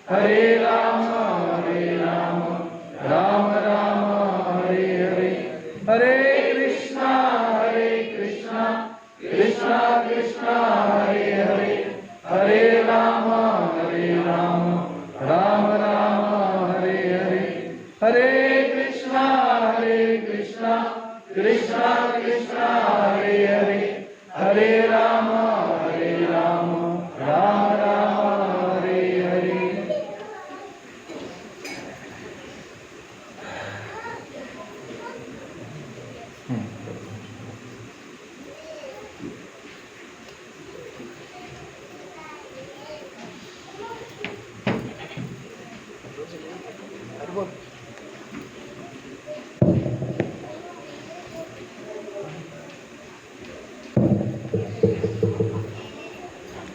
हरे राम राम राम हरे हरे, हरे कृष्णा कृष्णा कृष्णा हरे हरे, हरे राम राम राम हरे हरे, हरे कृष्णा कृष्णा कृष्णा हरे हरे, हरे राम राम राम हरे हरे।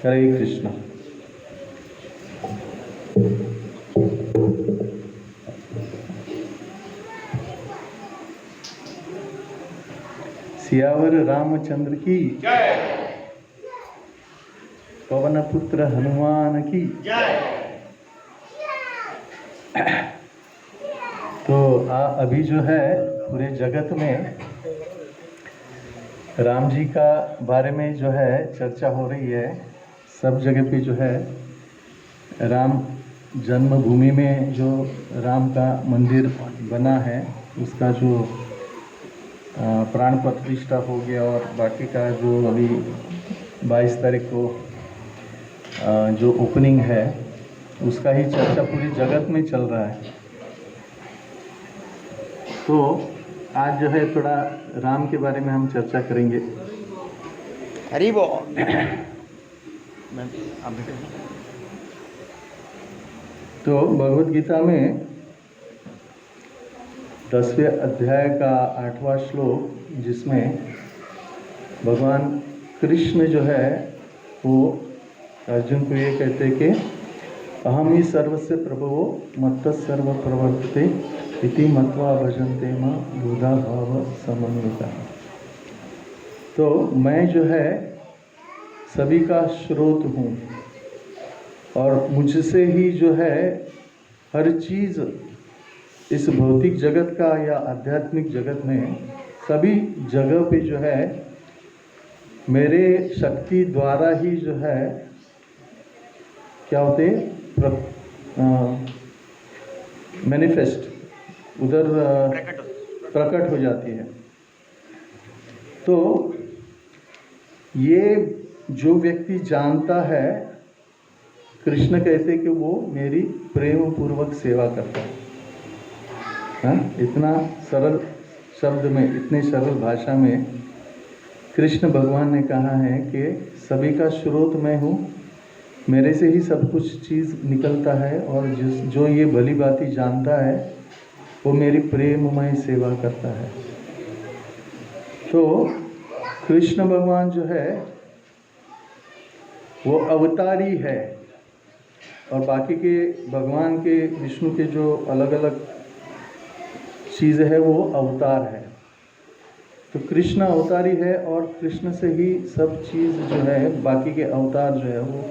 हरे कृष्णा। सियावर रामचंद्र की जय, पवन पुत्र हनुमान की जय। तो अभी जो है पूरे जगत में राम जी का बारे में जो है चर्चा हो रही है। सब जगह पे जो है राम जन्मभूमि में जो राम का मंदिर बना है उसका जो प्राण प्रतिष्ठा हो गया, और बाकी का जो अभी 22 तारीख को जो ओपनिंग है उसका ही चर्चा पूरी जगत में चल रहा है। तो आज जो है थोड़ा राम के बारे में हम चर्चा करेंगे। हरी बोल। तो भगवत गीता में 10वें अध्याय का 8वां श्लोक, जिसमें भगवान कृष्ण जो है वो अर्जुन को ये कहते हैं कि अहम ही सर्वस्य प्रभवो मत्तः सर्व प्रवर्तते इति मत्वा भजन्ते मां बुधा भाव समन्विता। तो मैं जो है सभी का स्रोत हूँ, और मुझसे ही जो है हर चीज़ इस भौतिक जगत का या आध्यात्मिक जगत में सभी जगह पे जो है मेरे शक्ति द्वारा ही जो है क्या होते मैनिफेस्ट उधर प्रकट हो जाती है। तो ये जो व्यक्ति जानता है, कृष्ण कहते कि वो मेरी प्रेम पूर्वक सेवा करता है। इतना सरल शब्द में, इतनी सरल भाषा में कृष्ण भगवान ने कहा है कि सभी का स्रोत मैं हूँ, मेरे से ही सब कुछ चीज़ निकलता है, और जो ये भली बाती जानता है वो मेरी प्रेममय सेवा करता है। तो कृष्ण भगवान जो है वो अवतारी है, और बाकी के भगवान के विष्णु के जो अलग अलग चीज़ है वो अवतार है। तो कृष्ण अवतारी है, और कृष्ण से ही सब चीज़ जो है बाकी के अवतार जो है वो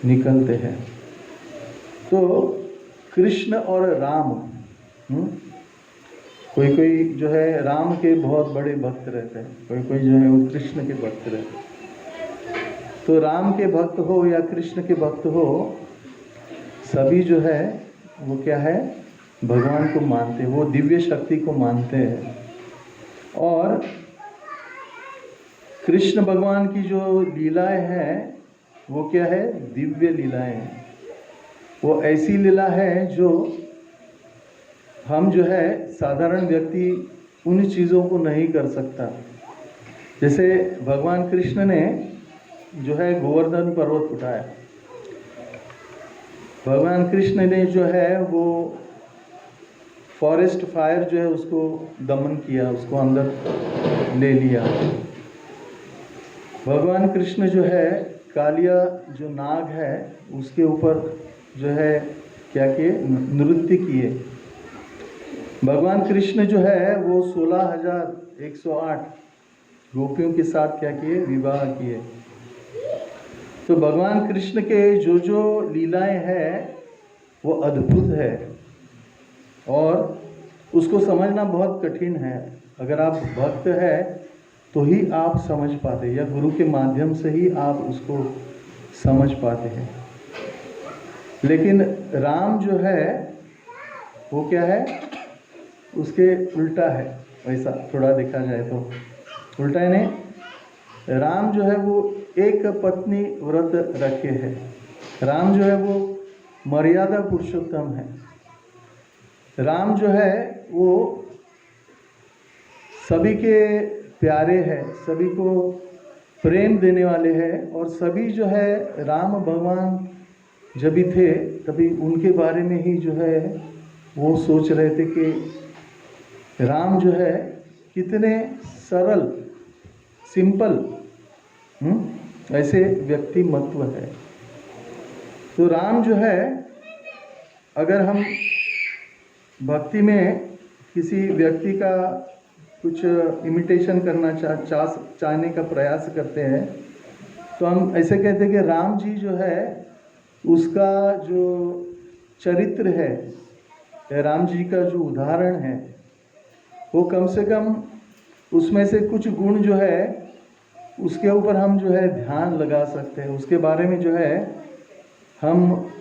निकलते हैं। तो कृष्ण और राम, कोई कोई जो है राम के बहुत बड़े भक्त रहते हैं, कोई कोई जो है वो कृष्ण के भक्त रहते हैं। तो राम के भक्त हो या कृष्ण के भक्त हो, सभी जो है वो क्या है, भगवान को मानते हैं, वो दिव्य शक्ति को मानते हैं। और कृष्ण भगवान की जो लीलाएं हैं वो क्या है, दिव्य लीलाएं हैं। वो ऐसी लीला है जो हम जो है साधारण व्यक्ति उन चीज़ों को नहीं कर सकता। जैसे भगवान कृष्ण ने जो है गोवर्धन पर्वत उठाया, भगवान कृष्ण ने जो है वो फॉरेस्ट फायर जो है उसको दमन किया, उसको अंदर ले लिया। भगवान कृष्ण जो है कालिया जो नाग है उसके ऊपर जो है क्या किए, नृत्य किए। भगवान कृष्ण जो है वो 16,108 गोपियों के साथ क्या किए, विवाह किए। तो भगवान कृष्ण के जो जो लीलाएं हैं वो अद्भुत है और उसको समझना बहुत कठिन है। अगर आप भक्त है तो ही आप समझ पाते, या गुरु के माध्यम से ही आप उसको समझ पाते हैं। लेकिन राम जो है वो क्या है, उसके उल्टा है। वैसा थोड़ा देखा जाए तो उल्टा है नहीं। राम जो है वो एक पत्नी व्रत रखे है। राम जो है वो मर्यादा पुरुषोत्तम है। राम जो है वो सभी के प्यारे हैं, सभी को प्रेम देने वाले हैं। और सभी जो है राम भगवान जब भी थे तभी उनके बारे में ही जो है वो सोच रहे थे कि राम जो है कितने सरल सिंपल ऐसे व्यक्तिमत्व है। तो राम जो है, अगर हम भक्ति में किसी व्यक्ति का कुछ इमिटेशन करना चाहने का प्रयास करते हैं तो हम ऐसे कहते हैं कि राम जी जो है उसका जो चरित्र है, राम जी का जो उदाहरण है, वो कम से कम उसमें से कुछ गुण जो है उसके ऊपर हम जो है ध्यान लगा सकते हैं। उसके बारे में जो है हम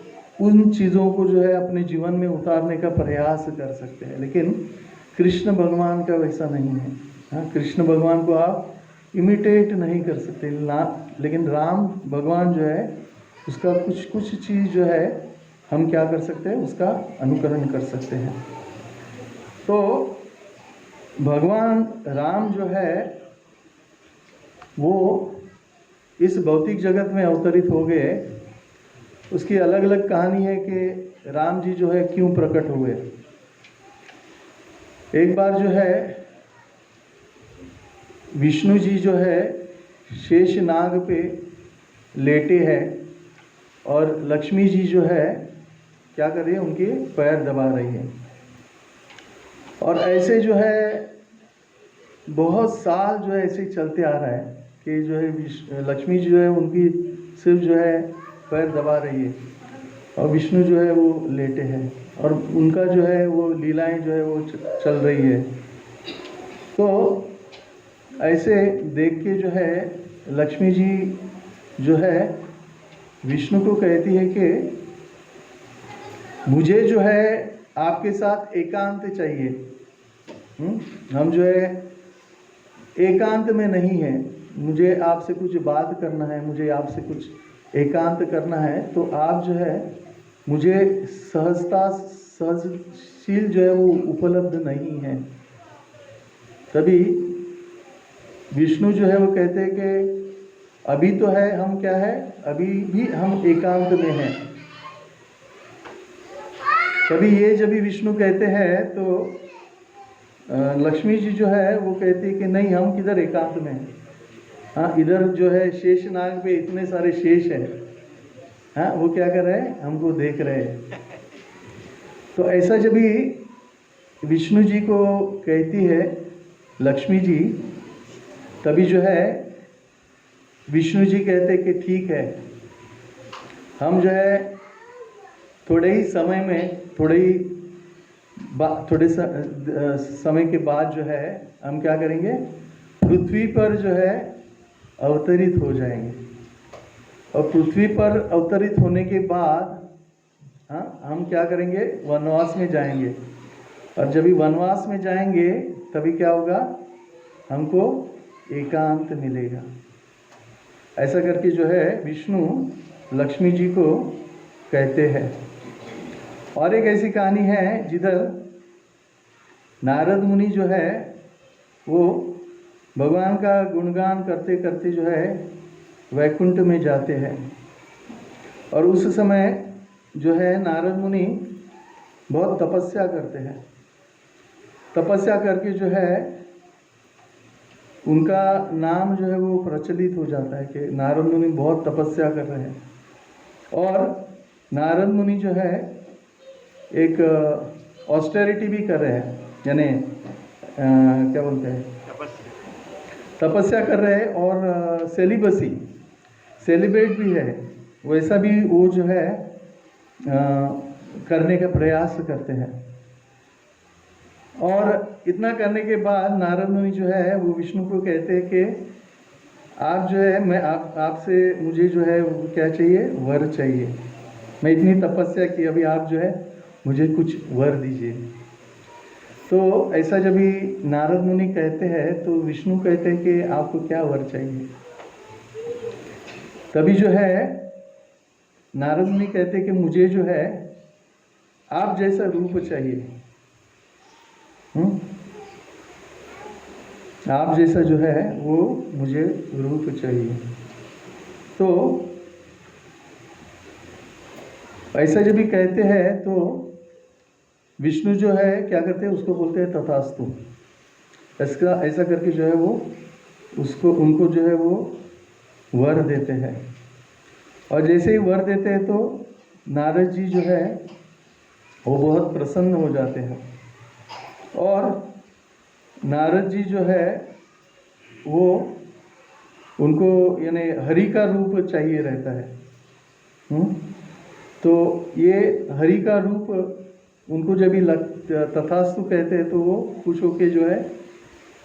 उन चीज़ों को जो है अपने जीवन में उतारने का प्रयास कर सकते हैं। लेकिन कृष्ण भगवान का वैसा नहीं है। हाँ, कृष्ण भगवान को आप इमिटेट नहीं कर सकते लेकिन राम भगवान जो है उसका कुछ चीज़ जो है हम क्या कर सकते हैं, उसका अनुकरण कर सकते हैं। तो भगवान राम जो है वो इस भौतिक जगत में अवतरित हो गए। उसकी अलग अलग कहानी है कि राम जी जो है क्यों प्रकट हुए। एक बार जो है विष्णु जी जो है शेष नाग पे लेटे हैं और लक्ष्मी जी जो है क्या कर रही है, उनके पैर दबा रही है। और ऐसे जो है बहुत साल जो है ऐसे चलते आ रहा है कि जो है लक्ष्मी जो है उनकी सिर्फ जो है पैर दबा रही है और विष्णु जो है वो लेटे हैं और उनका जो है वो लीलाएं जो है वो चल रही है। तो ऐसे देख के जो है लक्ष्मी जी जो है विष्णु को कहती है कि मुझे जो है आपके साथ एकांत चाहिए। हम जो है एकांत में नहीं है, मुझे आपसे कुछ बात करना है, मुझे आपसे कुछ एकांत करना है। तो आप जो है मुझे सहजशील जो है वो उपलब्ध नहीं है। तभी विष्णु जो है वो कहते हैं कि अभी तो है, हम क्या है, अभी भी हम एकांत में हैं। तभी ये जब भी विष्णु कहते हैं तो लक्ष्मी जी जो है वो कहती है कि नहीं, हम किधर एकांत में हैं। हाँ, इधर जो है शेष नाग पे इतने सारे शेष हैं। हाँ, वो क्या कर रहे हैं, हमको देख रहे हैं। तो ऐसा जब भी विष्णु जी को कहती है लक्ष्मी जी, तभी जो है विष्णु जी कहते हैं कि ठीक है, हम जो है थोड़े ही समय में थोड़े समय के बाद जो है हम क्या करेंगे, पृथ्वी पर जो है अवतरित हो जाएंगे। और पृथ्वी पर अवतरित होने के बाद हम क्या करेंगे, वनवास में जाएंगे। और जब भी वनवास में जाएंगे तभी क्या होगा, हमको एकांत मिलेगा। ऐसा करके जो है विष्णु लक्ष्मी जी को कहते हैं। और एक ऐसी कहानी है जिधर नारद मुनि जो है वो भगवान का गुणगान करते करते जो है वैकुंठ में जाते हैं। और उस समय जो है नारद मुनि बहुत तपस्या करते हैं। तपस्या करके जो है उनका नाम जो है वो प्रचलित हो जाता है कि नारद मुनि बहुत तपस्या कर रहे हैं। और नारद मुनि जो है एक ऑस्टेरिटी भी कर रहे हैं, यानी क्या बोलते हैं, तपस्या कर रहे हैं। और सेलिब्रेट भी है। वैसा भी वो जो है करने का प्रयास करते हैं। और इतना करने के बाद नारद मुनि जो है वो विष्णु को कहते हैं कि आप जो है मैं आपसे मुझे जो है वो क्या चाहिए, वर चाहिए। मैं इतनी तपस्या की, अभी आप जो है मुझे कुछ वर दीजिए। तो ऐसा जब भी नारद मुनि कहते हैं तो विष्णु कहते हैं कि आपको क्या वर चाहिए। तभी जो है नारद मुनि कहते हैं कि मुझे जो है आप जैसा रूप चाहिए। आप जैसा जो है वो मुझे रूप चाहिए। तो ऐसा जब भी कहते हैं तो विष्णु जो है क्या करते हैं, उसको बोलते हैं तथास्तु। ऐसा ऐसा करके जो है वो उसको उनको जो है वो वर देते हैं। और जैसे ही वर देते हैं तो नारद जी जो है वो बहुत प्रसन्न हो जाते हैं। और नारद जी जो है वो उनको यानी हरि का रूप चाहिए रहता है। तो ये हरि का रूप उनको जब भी तथास्तु कहते हैं तो वो खुश होके जो है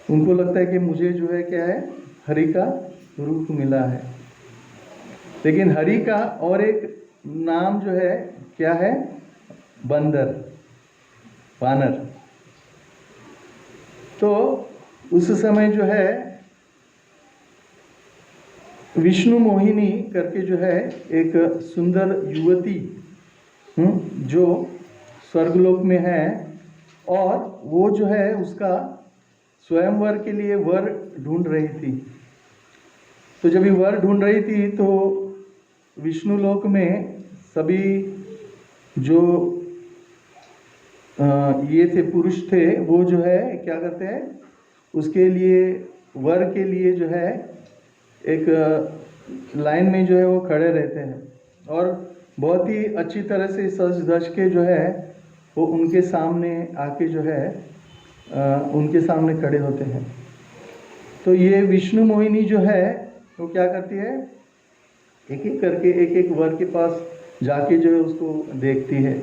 उनको लगता है कि मुझे जो है क्या है, हरि का रूप मिला है। लेकिन हरि का और एक नाम जो है क्या है, बंदर, वानर। तो उस समय जो है विष्णु मोहिनी करके जो है एक सुंदर युवती जो स्वर्गलोक में है, और वो जो है उसका स्वयंवर के लिए वर ढूंढ रही थी। तो जब ये वर ढूंढ रही थी तो विष्णु लोक में सभी जो ये थे पुरुष थे, वो जो है क्या करते हैं, उसके लिए वर के लिए जो है एक लाइन में जो है वो खड़े रहते हैं और बहुत ही अच्छी तरह से सज धज के जो है वो उनके सामने आके जो है उनके सामने खड़े होते हैं। तो ये विष्णु मोहिनी जो है वो क्या करती है, एक एक करके एक एक वर के पास जाके जो है उसको देखती है,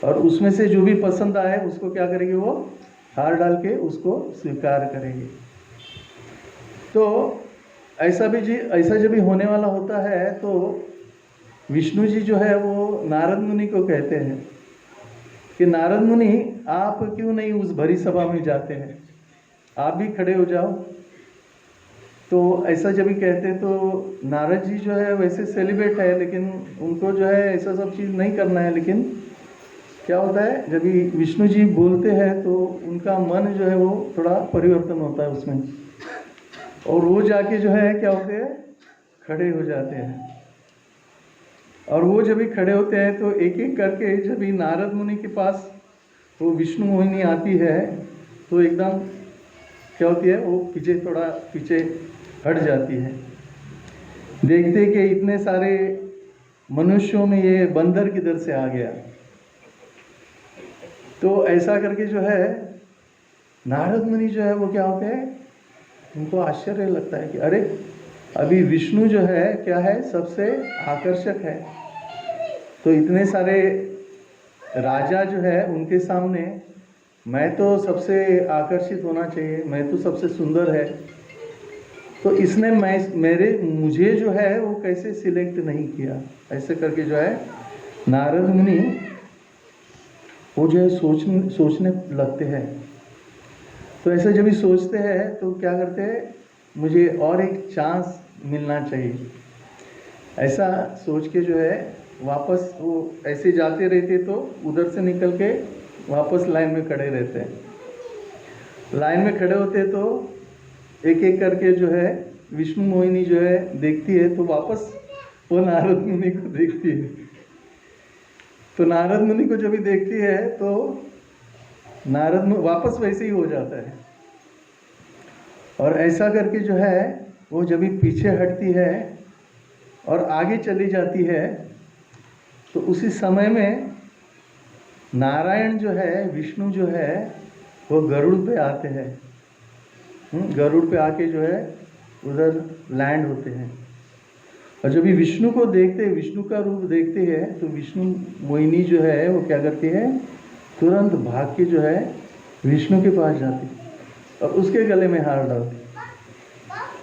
और उसमें से जो भी पसंद आए उसको क्या करेगी, वो हार डाल के उसको स्वीकार करेगी। तो ऐसा जब भी होने वाला होता है तो विष्णु जी जो है वो नारद मुनि को कहते हैं कि नारद मुनि आप क्यों नहीं उस भरी सभा में जाते हैं, आप भी खड़े हो जाओ। तो ऐसा जब भी कहते तो नारद जी जो है वैसे सेलिब्रेट है, लेकिन उनको जो है ऐसा सब चीज़ नहीं करना है। लेकिन क्या होता है, जब भी विष्णु जी बोलते हैं तो उनका मन जो है वो थोड़ा परिवर्तन होता है उसमें, और वो जाके जो है क्या होते हैं, खड़े हो जाते हैं। और वो जब भी खड़े होते हैं तो एक एक करके जब भी नारद मुनि के पास वो विष्णु मोहिनी आती है तो एकदम क्या होती है, वो थोड़ा पीछे हट जाती है। देखते कि इतने सारे मनुष्यों में ये बंदर किधर से आ गया। तो ऐसा करके जो है नारद मुनि जो है वो क्या होते हैं, उनको आश्चर्य लगता है कि अरे अभी विष्णु जो है क्या है, सबसे आकर्षक है। तो इतने सारे राजा जो है उनके सामने मैं तो सबसे आकर्षित होना चाहिए, मैं तो सबसे सुंदर है। तो इसने मुझे जो है वो कैसे सिलेक्ट नहीं किया। ऐसे करके जो है नारद मुनि वो जो है सोचने लगते हैं। तो ऐसे जब भी सोचते हैं तो क्या करते हैं, मुझे और एक चांस मिलना चाहिए। ऐसा सोच के जो है वापस वो ऐसे जाते रहते, तो उधर से निकल के वापस लाइन में खड़े रहते हैं। लाइन में खड़े होते तो एक एक करके जो है विष्णु मोहिनी जो है देखती है, तो वापस वो नारद मुनि को देखती है। तो नारद मुनि को जब भी देखती है तो नारद मुनि वापस वैसे ही हो जाता है। और ऐसा करके जो है वो जब भी पीछे हटती है और आगे चली जाती है, तो उसी समय में नारायण जो है, विष्णु जो है वो गरुड़ पे आते हैं। गरुड़ पे आके जो है उधर लैंड होते हैं। और जब भी विष्णु को देखते, विष्णु का रूप देखते हैं, तो विष्णु मोहिनी जो है वो क्या करती है, तुरंत भाग के जो है विष्णु के पास जाती और उसके गले में हार डालती।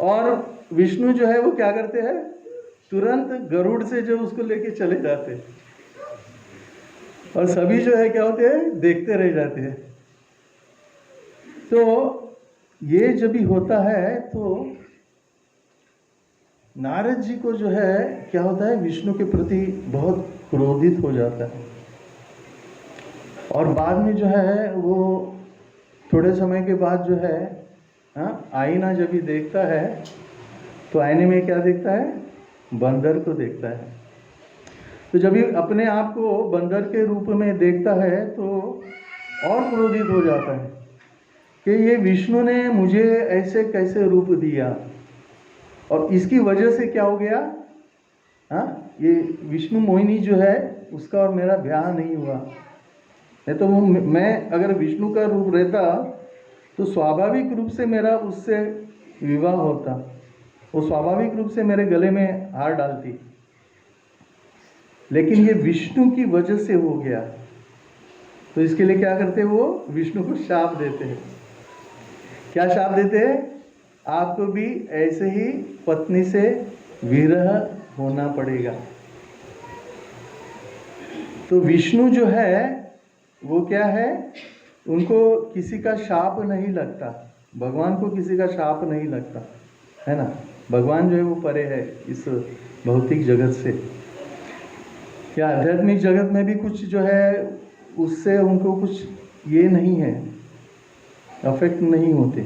और विष्णु जो है वो क्या करते हैं, तुरंत गरुड़ से जो उसको लेके चले जाते और सभी जो है क्या होते हैं, देखते रह जाते हैं। तो ये जब भी होता है तो नारद जी को जो है क्या होता है, विष्णु के प्रति बहुत क्रोधित हो जाता है। और बाद में जो है वो थोड़े समय के बाद जो है आईना जब भी देखता है तो आईने में क्या देखता है, बंदर को देखता है। तो जब भी अपने आप को बंदर के रूप में देखता है तो और क्रोधित हो जाता है कि ये विष्णु ने मुझे ऐसे कैसे रूप दिया और इसकी वजह से क्या हो गया, ये विष्णु मोहिनी जो है उसका और मेरा ब्याह नहीं हुआ। नहीं तो मैं अगर विष्णु का रूप रहता तो स्वाभाविक रूप से मेरा उससे विवाह होता, वो स्वाभाविक रूप से मेरे गले में हार डालती। लेकिन ये विष्णु की वजह से हो गया, तो इसके लिए क्या करते हैं, वो विष्णु को शाप देते हैं। क्या शाप देते हैं, आपको भी ऐसे ही पत्नी से विरह होना पड़ेगा। तो विष्णु जो है वो क्या है, उनको किसी का शाप नहीं लगता, भगवान को किसी का शाप नहीं लगता, है ना। भगवान जो है वो परे है इस भौतिक जगत से। क्या आध्यात्मिक जगत में भी कुछ जो है उससे उनको कुछ ये नहीं है, अफेक्ट नहीं होते।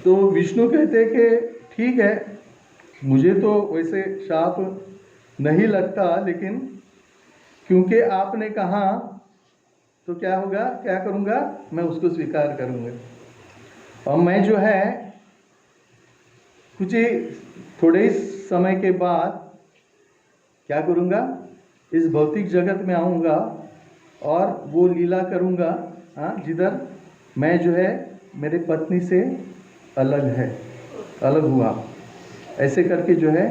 तो विष्णु कहते हैं कि ठीक है, मुझे तो वैसे शाप नहीं लगता, लेकिन क्योंकि आपने कहा तो क्या होगा, क्या करूँगा, मैं उसको स्वीकार करूँगा। और मैं जो है कुछ ही थोड़े ही समय के बाद क्या करूँगा, इस भौतिक जगत में आऊँगा और वो लीला करूँगा जिधर मैं जो है मेरे पत्नी से अलग हुआ। ऐसे करके जो है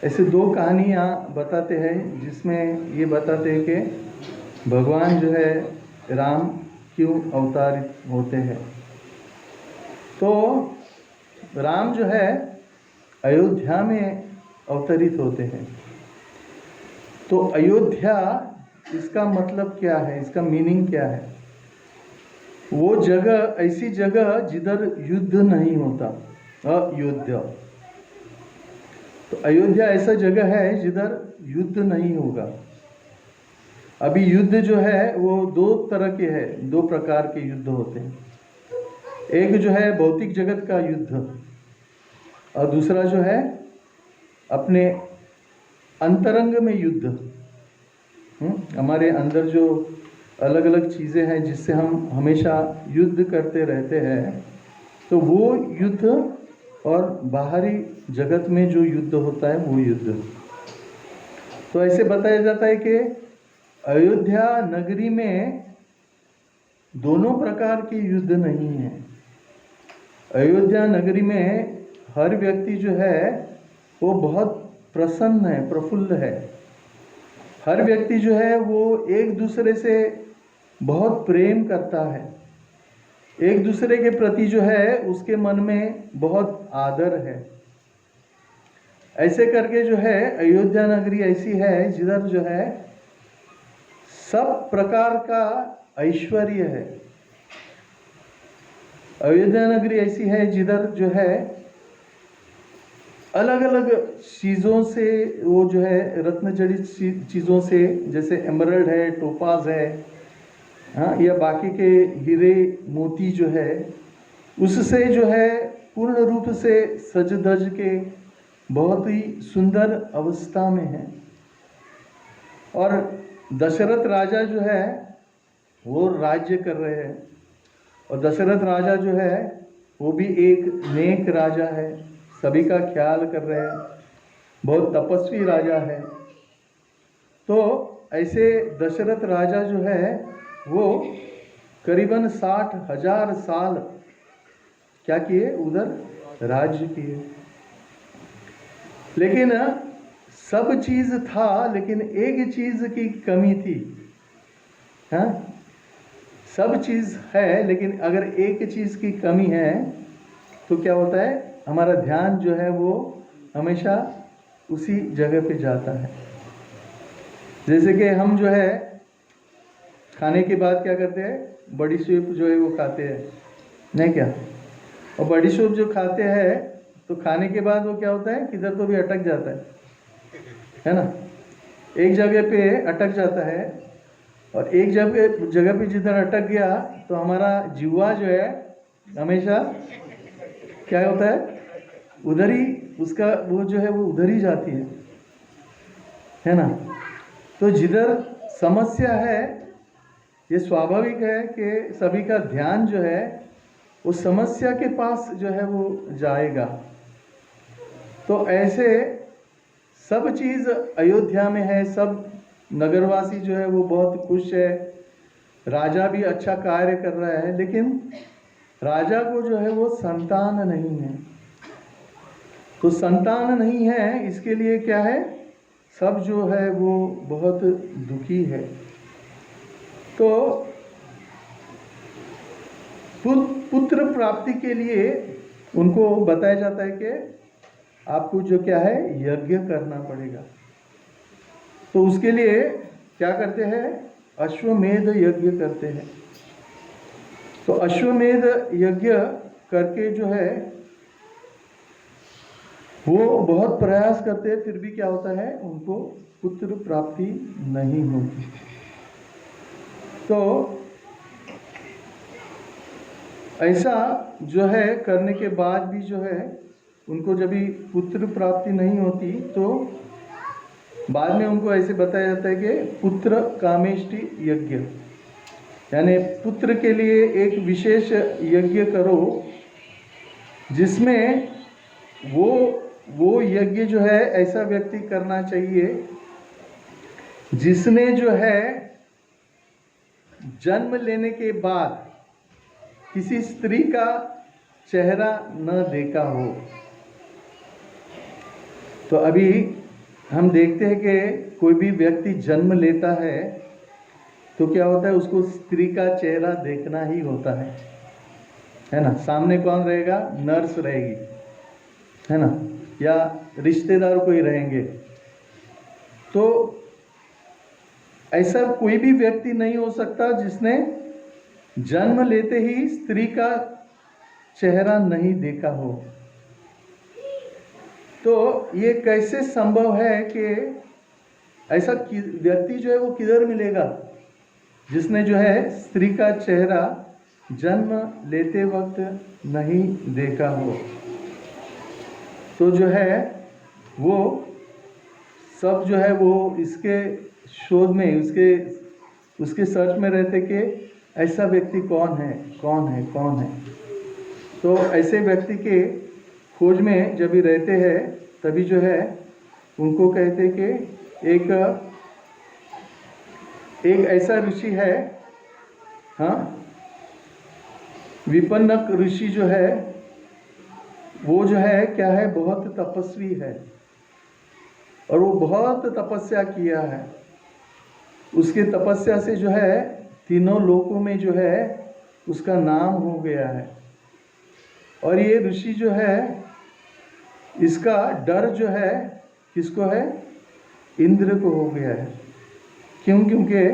ऐसे दो कहानियाँ बताते हैं जिसमें ये बताते हैं कि भगवान जो है राम क्यों अवतारित होते हैं। तो राम जो है अयोध्या में अवतरित होते हैं। तो अयोध्या, इसका मतलब क्या है, इसका मीनिंग क्या है, वो जगह, ऐसी जगह जिधर युद्ध नहीं होता, अयोध्या। तो अयोध्या ऐसा जगह है जिधर युद्ध नहीं होगा। अभी युद्ध जो है वो दो तरह के हैं, दो प्रकार के युद्ध होते हैं। एक जो है भौतिक जगत का युद्ध और दूसरा जो है अपने अंतरंग में युद्ध। हमारे अंदर जो अलग अलग चीज़ें हैं जिससे हम हमेशा युद्ध करते रहते हैं, तो वो युद्ध और बाहरी जगत में जो युद्ध होता है वो युद्ध। तो ऐसे बताया जाता है कि अयोध्या नगरी में दोनों प्रकार के युद्ध नहीं है। अयोध्या नगरी में हर व्यक्ति जो है वो बहुत प्रसन्न है, प्रफुल्ल है। हर व्यक्ति जो है वो एक दूसरे से बहुत प्रेम करता है, एक दूसरे के प्रति जो है उसके मन में बहुत आदर है। ऐसे करके जो है अयोध्या नगरी ऐसी है जिधर जो है सब प्रकार का ऐश्वर्य है। अयोध्या नगरी ऐसी है जिधर जो है अलग अलग चीज़ों से, वो जो है रत्न जड़ित चीज़ों से, जैसे एमरल्ड है, टोपाज है, या बाकी के हीरे मोती जो है, उससे जो है पूर्ण रूप से सज धज के बहुत ही सुंदर अवस्था में है। और दशरथ राजा जो है वो राज्य कर रहे हैं, और दशरथ राजा जो है वो भी एक नेक राजा है, सभी का ख्याल कर रहे हैं, बहुत तपस्वी राजा है। तो ऐसे दशरथ राजा जो है वो करीबन 60,000 साल क्या किए, उधर राज्य किए। लेकिन सब चीज था, लेकिन एक चीज की कमी थी। हाँ, सब चीज है, लेकिन अगर एक चीज की कमी है तो क्या होता है, हमारा ध्यान जो है वो हमेशा उसी जगह पे जाता है। जैसे कि हम जो है खाने के बाद क्या करते हैं, बड़ी सूप जो है वो खाते हैं, नहीं क्या? और बड़ी सूप जो खाते हैं तो खाने के बाद वो क्या होता है, किधर तो भी अटक जाता है ना? एक जगह पे अटक जाता है, और एक जगह पे जिधर अटक गया तो हमारा जीवा जो है हमेशा क्या होता है, उधर ही उसका वो जो है वो उधर ही जाती है ना? तो जिधर समस्या है, ये स्वाभाविक है कि सभी का ध्यान जो है वो समस्या के पास जो है वो जाएगा। तो ऐसे सब चीज़ अयोध्या में है, सब नगरवासी जो है वो बहुत खुश है, राजा भी अच्छा कार्य कर रहा है, लेकिन राजा को जो है वो संतान नहीं है। तो संतान नहीं है, इसके लिए क्या है, सब जो है वो बहुत दुखी है। तो पुत्र प्राप्ति के लिए उनको बताया जाता है कि आपको जो क्या है, यज्ञ करना पड़ेगा। तो उसके लिए क्या करते हैं, अश्वमेध यज्ञ करते हैं। तो अश्वमेध यज्ञ करके जो है वो बहुत प्रयास करते हैं, फिर भी क्या होता है, उनको पुत्र प्राप्ति नहीं होती। तो ऐसा जो है करने के बाद भी जो है उनको जब भी पुत्र प्राप्ति नहीं होती तो बाद में उनको ऐसे बताया जाता है कि पुत्र कामेष्टि यज्ञ, यानी पुत्र के लिए एक विशेष यज्ञ करो, जिसमें वो यज्ञ जो है ऐसा व्यक्ति करना चाहिए जिसने जो है जन्म लेने के बाद किसी स्त्री का चेहरा न देखा हो। तो अभी हम देखते हैं कि कोई भी व्यक्ति जन्म लेता है तो क्या होता है, उसको स्त्री का चेहरा देखना ही होता है ना? सामने कौन रहेगा, नर्स रहेगी, है ना, या रिश्तेदार कोई रहेंगे। तो ऐसा कोई भी व्यक्ति नहीं हो सकता जिसने जन्म लेते ही स्त्री का चेहरा नहीं देखा हो। तो ये कैसे संभव है कि ऐसा व्यक्ति जो है वो किधर मिलेगा जिसने जो है स्त्री का चेहरा जन्म लेते वक्त नहीं देखा हो? तो जो है वो सब जो है वो इसके शोध में, उसके सर्च में रहते कि ऐसा व्यक्ति कौन है। तो ऐसे व्यक्ति के खोज में जब भी रहते हैं तभी जो है उनको कहते कि एक ऐसा ऋषि है, हाँ, विपन्नक ऋषि जो है वो जो है क्या है, बहुत तपस्वी है और वो बहुत तपस्या किया है। उसके तपस्या से जो है तीनों लोकों में जो है उसका नाम हो गया है। और ये ऋषि जो है इसका डर जो है किसको है, इंद्र को हो गया है। क्यों? क्योंकि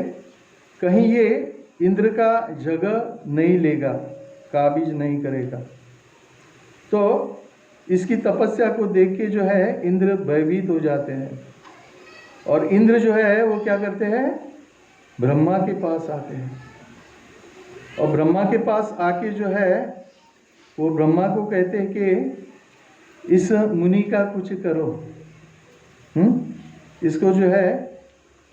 कहीं ये इंद्र का जगह नहीं लेगा, काबिज नहीं करेगा। तो इसकी तपस्या को देख के जो है इंद्र भयभीत हो जाते हैं और इंद्र जो है वो क्या करते हैं, ब्रह्मा के पास आते हैं। और ब्रह्मा के पास आके जो है वो ब्रह्मा को कहते हैं कि इस मुनि का कुछ करो, इसको जो है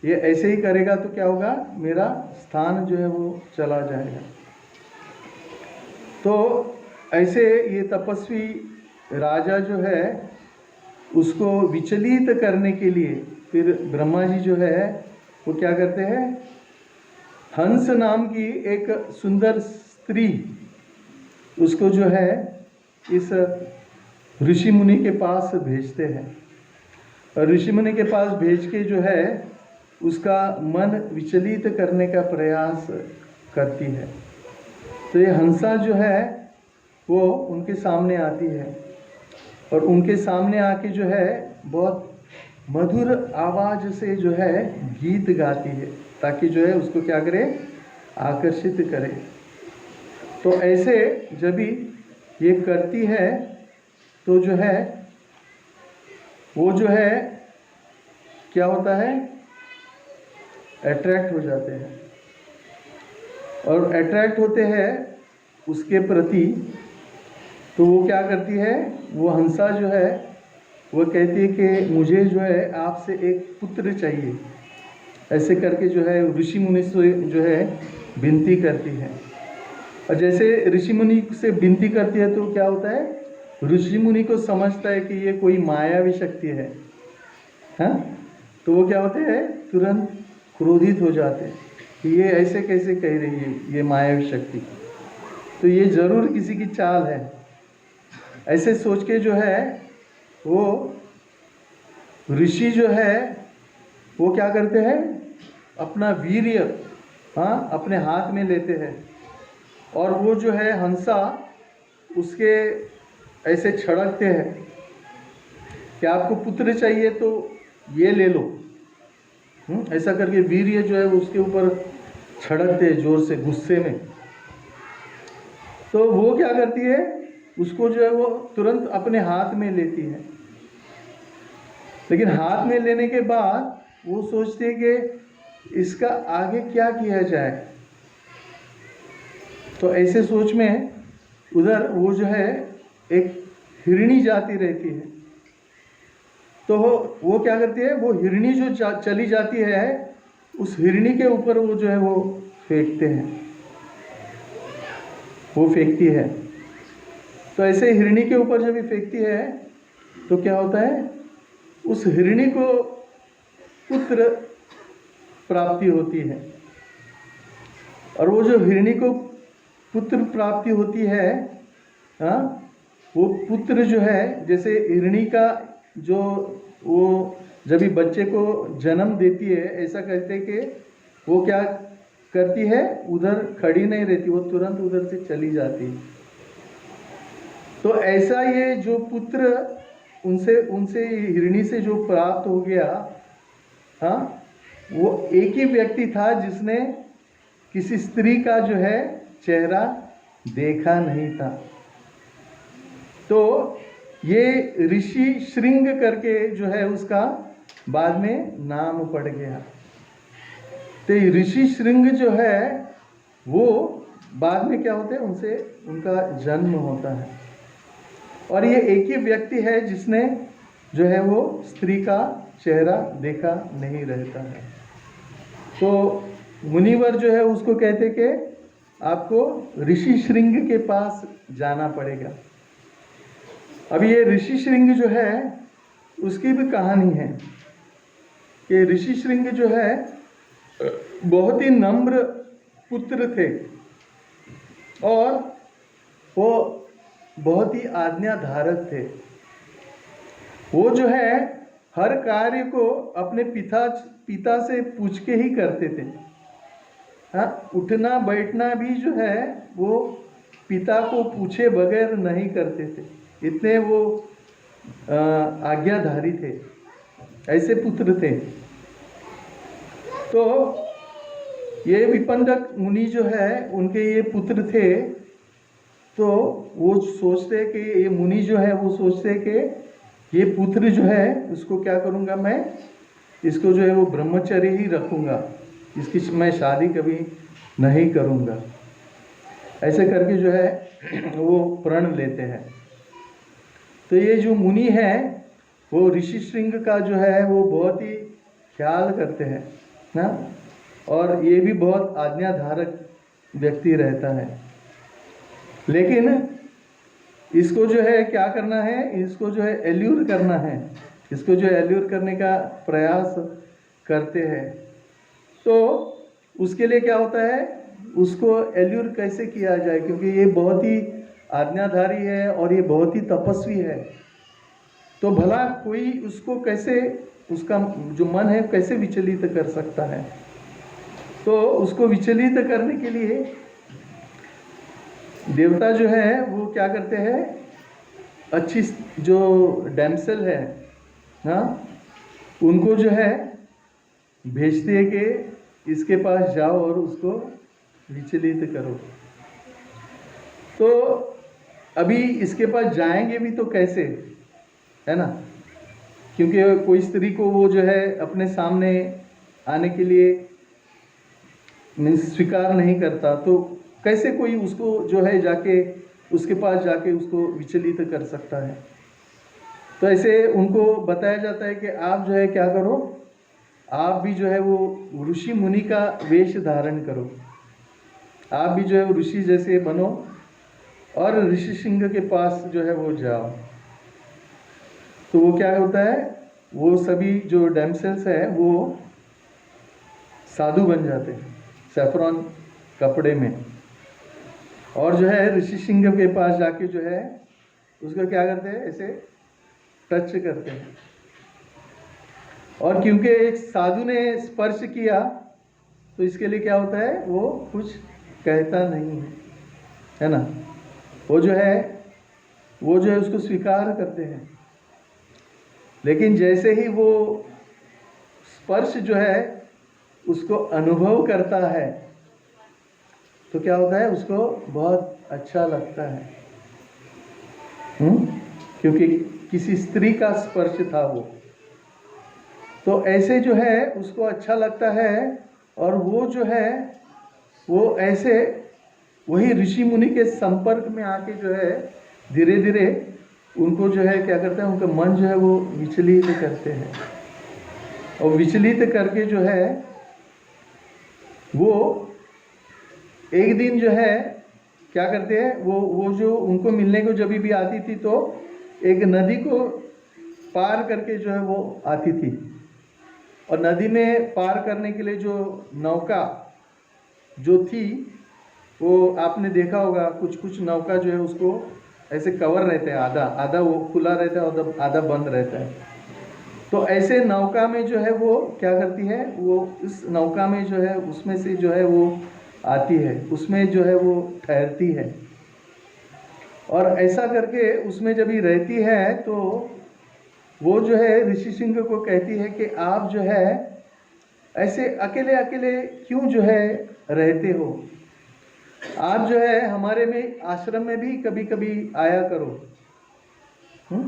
ये ऐसे ही करेगा तो क्या होगा, मेरा स्थान जो है वो चला जाएगा। तो ऐसे ये तपस्वी राजा जो है उसको विचलित करने के लिए फिर ब्रह्मा जी जो है वो क्या करते हैं, हंस नाम की एक सुंदर स्त्री उसको जो है इस ऋषि मुनि के पास भेजते हैं। और ऋषि मुनि के पास भेज के जो है उसका मन विचलित करने का प्रयास करती है। तो ये हंसा जो है वो उनके सामने आती है और उनके सामने आके जो है बहुत मधुर आवाज से जो है गीत गाती है, ताकि जो है उसको क्या करे, आकर्षित करे। तो ऐसे जब भी ये करती है तो जो है वो जो है क्या होता है, अट्रैक्ट हो जाते हैं और अट्रैक्ट होते हैं उसके प्रति। तो वो क्या करती है, वो हंसा जो है वो कहती है कि मुझे जो है आपसे एक पुत्र चाहिए। ऐसे करके जो है ऋषि मुनि से जो है विनती करती है। और जैसे ऋषि मुनि से विनती करती है तो क्या होता है, ऋषि मुनि को समझता है कि ये कोई मायावी शक्ति है, हाँ। तो वो क्या होते हैं, तुरंत क्रोधित हो जाते हैं कि ये ऐसे कैसे कह रही है ये मायावी शक्ति, तो ये जरूर किसी की चाल है। ऐसे सोच के जो है वो ऋषि जो है वो क्या करते हैं, अपना वीर्य अपने हाथ में लेते हैं और वो जो है हंसा उसके ऐसे छड़कते हैं कि आपको पुत्र चाहिए तो ये ले लो। ऐसा करके वीर्य जो है उसके ऊपर छड़कते हैं जोर से, गुस्से में। तो वो क्या करती है, उसको जो है वो तुरंत अपने हाथ में लेती है। लेकिन हाथ में लेने के बाद वो सोचती है कि इसका आगे क्या किया जाए। तो ऐसे सोच में उधर वो जो है एक हिरणी जाती रहती है। तो वो क्या करती है, वो हिरणी जो चली जाती है उस हिरणी के ऊपर वो जो है वो फेंकते हैं, वो फेंकती है। तो ऐसे हिरणी के ऊपर जब भी फेंकती है तो क्या होता है, उस हिरणी को पुत्र प्राप्ति होती है। और वो जो हिरणी को पुत्र प्राप्ति होती है, वो पुत्र जो है, जैसे हिरणी का जो वो जब भी बच्चे को जन्म देती है, ऐसा कहते हैं कि वो क्या करती है, उधर खड़ी नहीं रहती, वो तुरंत उधर से चली जाती है। तो ऐसा ये जो पुत्र उनसे हिरणी से जो प्राप्त हो गया, वो एक ही व्यक्ति था जिसने किसी स्त्री का जो है चेहरा देखा नहीं था। तो ये ऋषि श्रृंग करके जो है उसका बाद में नाम पड़ गया। तो ऋषि श्रृंग जो है वो बाद में क्या होते हैं, उनसे उनका जन्म होता है। और ये एक ही व्यक्ति है जिसने जो है वो स्त्री का चेहरा देखा नहीं रहता है। तो मुनिवर जो है उसको कहते कि आपको ऋषि श्रृंग के पास जाना पड़ेगा। अब ये ऋषि श्रृंग जो है उसकी भी कहानी है कि ऋषि श्रृंग जो है बहुत ही नम्र पुत्र थे और वो बहुत ही आज्ञाधारक थे। वो जो है हर कार्य को अपने पिता से पूछ के ही करते थे। उठना बैठना भी जो है वो पिता को पूछे बगैर नहीं करते थे, इतने वो आज्ञाधारी थे, ऐसे पुत्र थे। तो ये विपंडक मुनि जो है उनके ये पुत्र थे। तो वो सोचते कि ये मुनि जो है वो सोचते कि ये पुत्र जो है उसको क्या करूँगा, मैं इसको जो है वो ब्रह्मचर्य ही रखूँगा, इसकी मैं शादी कभी नहीं करूँगा। ऐसे करके जो है वो प्रण लेते हैं। तो ये जो मुनि है वो ऋषि श्रृंग का जो है वो बहुत ही ख्याल करते हैं ना, और ये भी बहुत आज्ञाधारक व्यक्ति रहता है। लेकिन इसको जो है क्या करना है, इसको जो है एल्यूर करना है, इसको जो एल्यूर करने का प्रयास करते हैं। तो उसके लिए क्या होता है, उसको एल्यूर कैसे किया जाए, क्योंकि ये बहुत ही आज्ञाधारी है और ये बहुत ही तपस्वी है। तो भला कोई उसको कैसे, उसका जो मन है कैसे विचलित कर सकता है। तो उसको विचलित करने के लिए देवता जो है वो क्या करते हैं, अच्छी जो डैमसेल है ना, उनको जो है भेजते हैं कि इसके पास जाओ और उसको विचलित करो। तो अभी इसके पास जाएंगे भी तो कैसे, है ना, क्योंकि कोई स्त्री को वो जो है अपने सामने आने के लिए मीन्स स्वीकार नहीं करता, तो कैसे कोई उसको जो है जाके उसके पास जाके उसको विचलित कर सकता है। तो ऐसे उनको बताया जाता है कि आप जो है क्या करो, आप भी जो है वो ऋषि मुनि का वेश धारण करो, आप भी जो है ऋषि जैसे बनो और ऋषि सिंह के पास जो है वो जाओ। तो वो क्या होता है, वो सभी जो डैमसेल्स है वो साधु बन जाते हैं सैफरॉन कपड़े में, और जो है ऋषि सिंह के पास जाके जो है उसका क्या करते हैं, ऐसे टच करते हैं। और क्योंकि एक साधु ने स्पर्श किया तो इसके लिए क्या होता है, वो कुछ कहता नहीं है ना, वो जो है उसको स्वीकार करते हैं। लेकिन जैसे ही वो स्पर्श जो है उसको अनुभव करता है तो क्या होता है, उसको बहुत अच्छा लगता है। क्योंकि किसी स्त्री का स्पर्श था वो, तो ऐसे जो है उसको अच्छा लगता है। और वो जो है वो ऐसे वही ऋषि मुनि के संपर्क में आके जो है धीरे धीरे उनको जो है क्या करते हैं, उनका मन जो है वो विचलित करते हैं। और विचलित करके जो है वो एक दिन जो है क्या करते हैं, वो जो उनको मिलने को जब भी आती थी तो एक नदी को पार करके जो है वो आती थी। और नदी में पार करने के लिए जो नौका जो थी वो आपने देखा होगा, कुछ कुछ नौका जो है उसको ऐसे कवर रहता है, आधा आधा वो खुला रहता है और आधा बंद रहता है। तो ऐसे नौका में जो है वो क्या करती है, वो इस नौका में जो है उसमें से जो है वो आती है, उसमें जो है वो ठहरती है। और ऐसा करके उसमें जब ही रहती है तो वो जो है ऋषि सिंह को कहती है कि आप जो है ऐसे अकेले अकेले क्यों जो है रहते हो, आप जो है हमारे में आश्रम में भी कभी कभी आया करो।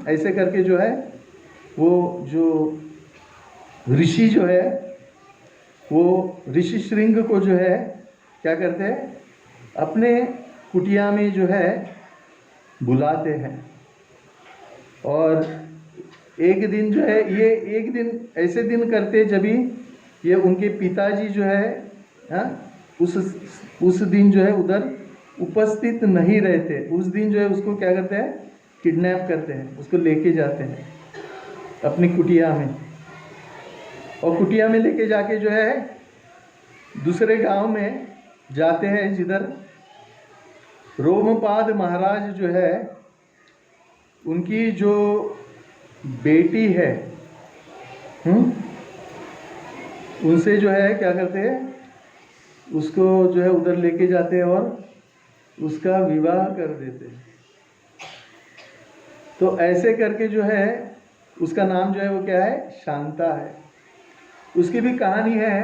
ऐसे करके जो है वो जो ऋषि जो है वो ऋषि श्रृंग को जो है क्या करते हैं, अपने कुटिया में जो है बुलाते हैं। और एक दिन जो है ये एक दिन ऐसे दिन करते जब ये उनके पिताजी जो है उस दिन जो है उधर उपस्थित नहीं रहते। उस दिन जो है उसको क्या करते हैं, किडनैप करते हैं, उसको लेके जाते हैं अपनी कुटिया में। और कुटिया में लेके जाके जो है दूसरे गांव में जाते हैं जिधर रोमपाद महाराज जो है उनकी जो बेटी है उनसे जो है क्या करते हैं, उसको जो है उधर लेके जाते हैं और उसका विवाह कर देते हैं। तो ऐसे करके जो है उसका नाम जो है वो क्या है, शांता है। उसकी भी कहानी है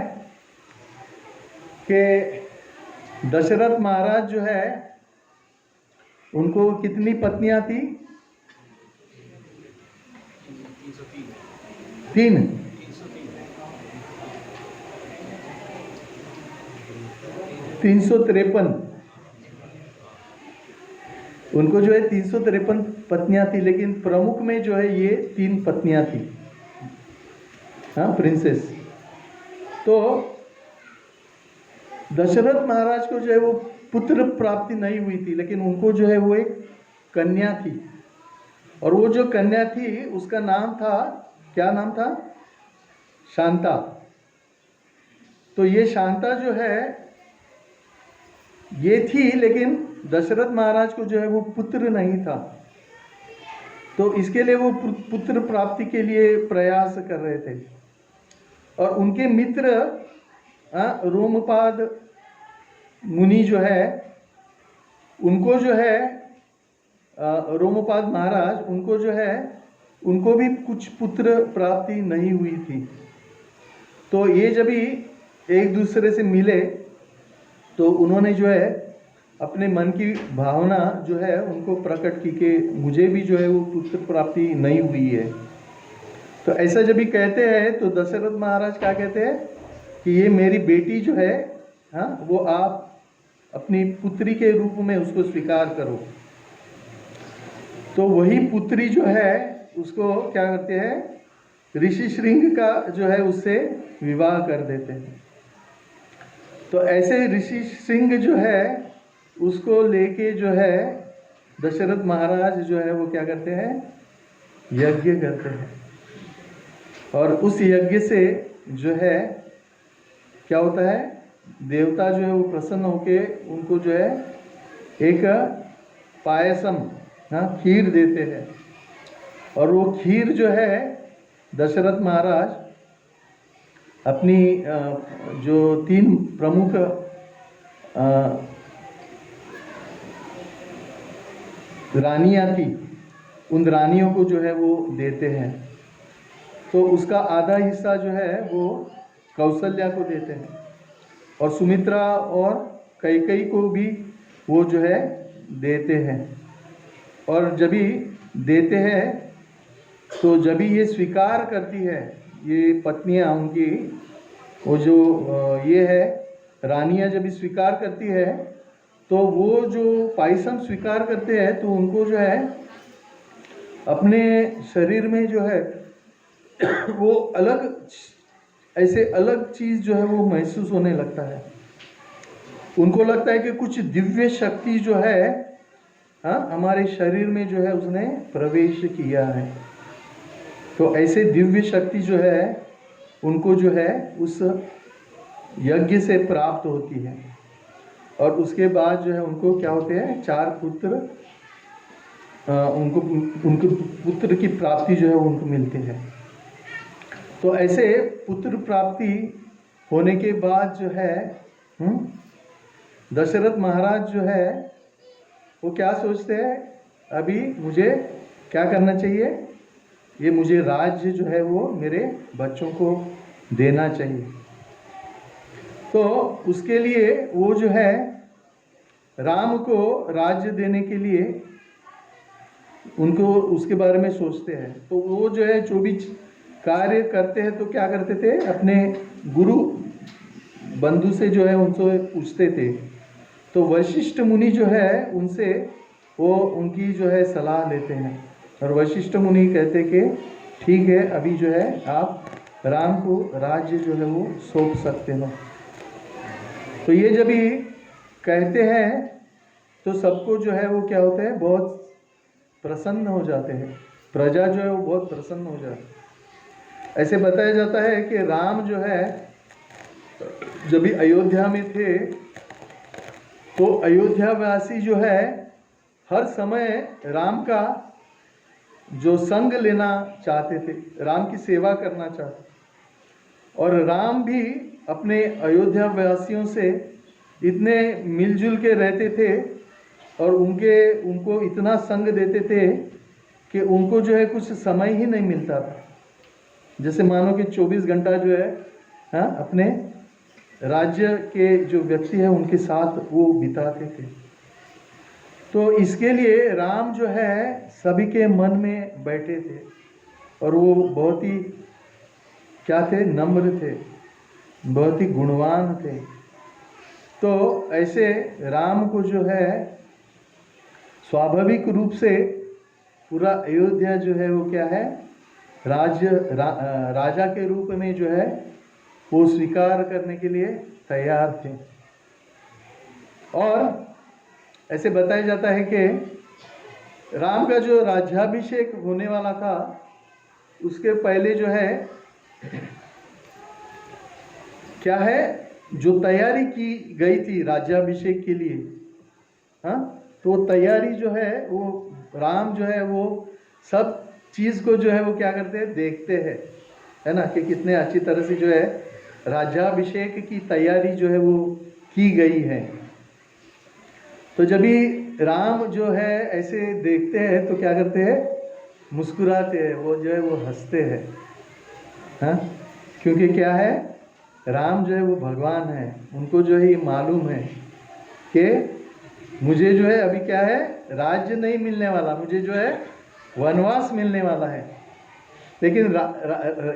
कि दशरथ महाराज जो है उनको कितनी पत्नियां थी, 3। 353 उनको जो है 353 पत्नियां थी, लेकिन प्रमुख में जो है ये 3 पत्नियां थी, हाँ, प्रिंसेस। तो दशरथ महाराज को जो है वो पुत्र प्राप्ति नहीं हुई थी, लेकिन उनको जो है वो एक कन्या थी। और वो जो कन्या थी उसका नाम था, क्या नाम था, शांता। तो ये शांता जो है ये थी, लेकिन दशरथ महाराज को जो है वो पुत्र नहीं था। तो इसके लिए वो पुत्र प्राप्ति के लिए प्रयास कर रहे थे। और उनके मित्र रोमपाद मुनि जो है, उनको जो है रोमपाद महाराज, उनको जो है, उनको भी कुछ पुत्र प्राप्ति नहीं हुई थी। तो ये जब भी एक दूसरे से मिले तो उन्होंने जो है अपने मन की भावना जो है उनको प्रकट की कि मुझे भी जो है वो पुत्र प्राप्ति नहीं हुई है। तो ऐसा जब भी कहते हैं तो दशरथ महाराज क्या कहते हैं कि ये मेरी बेटी जो है, वो आप अपनी पुत्री के रूप में उसको स्वीकार करो। तो वही पुत्री जो है उसको क्या करते हैं, ऋषि श्रृंग का जो है उससे विवाह कर देते हैं। तो ऐसे ऋषि श्रृंग जो है उसको लेके जो है दशरथ महाराज जो है वो क्या करते हैं, यज्ञ करते हैं। और उस यज्ञ से जो है क्या होता है, देवता जो है वो प्रसन्न होके उनको जो है एक पायसम, खीर देते हैं। और वो खीर जो है दशरथ महाराज अपनी जो 3 प्रमुख रानियां थी, उन रानियों को जो है वो देते हैं। तो उसका आधा हिस्सा जो है वो कौशल्या को देते हैं और सुमित्रा और कैकेयी को भी वो जो है देते हैं। और जब भी देते हैं तो जब भी ये स्वीकार करती है, ये पत्नियां उनकी, वो जो ये है रानियां जब भी स्वीकार करती है तो वो जो पायसम स्वीकार करते हैं तो उनको जो है अपने शरीर में जो है वो अलग, ऐसे अलग चीज़ जो है वो महसूस होने लगता है। उनको लगता है कि कुछ दिव्य शक्ति जो है हमारे शरीर में जो है उसने प्रवेश किया है। तो ऐसे दिव्य शक्ति जो है उनको जो है उस यज्ञ से प्राप्त होती है। और उसके बाद जो है उनको क्या होते हैं, 4 पुत्र, उनको पुत्र की प्राप्ति जो है उनको मिलती है। तो ऐसे पुत्र प्राप्ति होने के बाद जो है दशरथ महाराज जो है वो क्या सोचते हैं, अभी मुझे क्या करना चाहिए, ये मुझे राज्य जो है वो मेरे बच्चों को देना चाहिए। तो उसके लिए वो जो है राम को राज्य देने के लिए उनको उसके बारे में सोचते हैं। तो वो जो है जो भी कार्य करते हैं तो क्या करते थे, अपने गुरु बंधु से जो है उनसे पूछते थे। तो वशिष्ठ मुनि जो है उनसे वो उनकी जो है सलाह लेते हैं और वशिष्ठ मुनि कहते कि ठीक है, अभी जो है आप राम को राज्य जो है वो सौंप सकते हो। तो ये जब भी कहते हैं तो सबको जो है वो क्या होता है, बहुत प्रसन्न हो जाते हैं, प्रजा जो है वो बहुत प्रसन्न हो जाती है। ऐसे बताया जाता है कि राम जो है जब भी अयोध्या में थे तो अयोध्यावासी जो है हर समय राम का जो संग लेना चाहते थे, राम की सेवा करना चाहते, और राम भी अपने अयोध्या वासियों से इतने मिलजुल के रहते थे और उनको इतना संग देते थे कि उनको जो है कुछ समय ही नहीं मिलता था। जैसे मानो कि 24 घंटा जो है अपने राज्य के जो व्यक्ति है उनके साथ वो बिताते थे। तो इसके लिए राम जो है सभी के मन में बैठे थे और वो बहुत ही क्या थे, नम्र थे, बहुत ही गुणवान थे। तो ऐसे राम को जो है स्वाभाविक रूप से पूरा अयोध्या जो है वो क्या है, राजा के रूप में जो है वो स्वीकार करने के लिए तैयार थे। और ऐसे बताया जाता है कि राम का जो राज्याभिषेक होने वाला था उसके पहले जो है क्या है, जो तैयारी की गई थी राज्याभिषेक के लिए, तो तैयारी जो है वो राम जो है वो सब चीज़ को जो है वो क्या करते हैं, देखते हैं, है ना, कि कितने अच्छी तरह से जो है राज्याभिषेक की तैयारी जो है वो की गई है। तो जब भी राम जो है ऐसे देखते हैं तो क्या करते हैं, मुस्कुराते हैं, वो जो है वो हंसते हैं, हाँ, क्योंकि क्या है, राम जो है वो भगवान है, उनको जो है ये मालूम है कि मुझे जो है अभी क्या है, राज्य नहीं मिलने वाला, मुझे जो है वनवास मिलने वाला है। लेकिन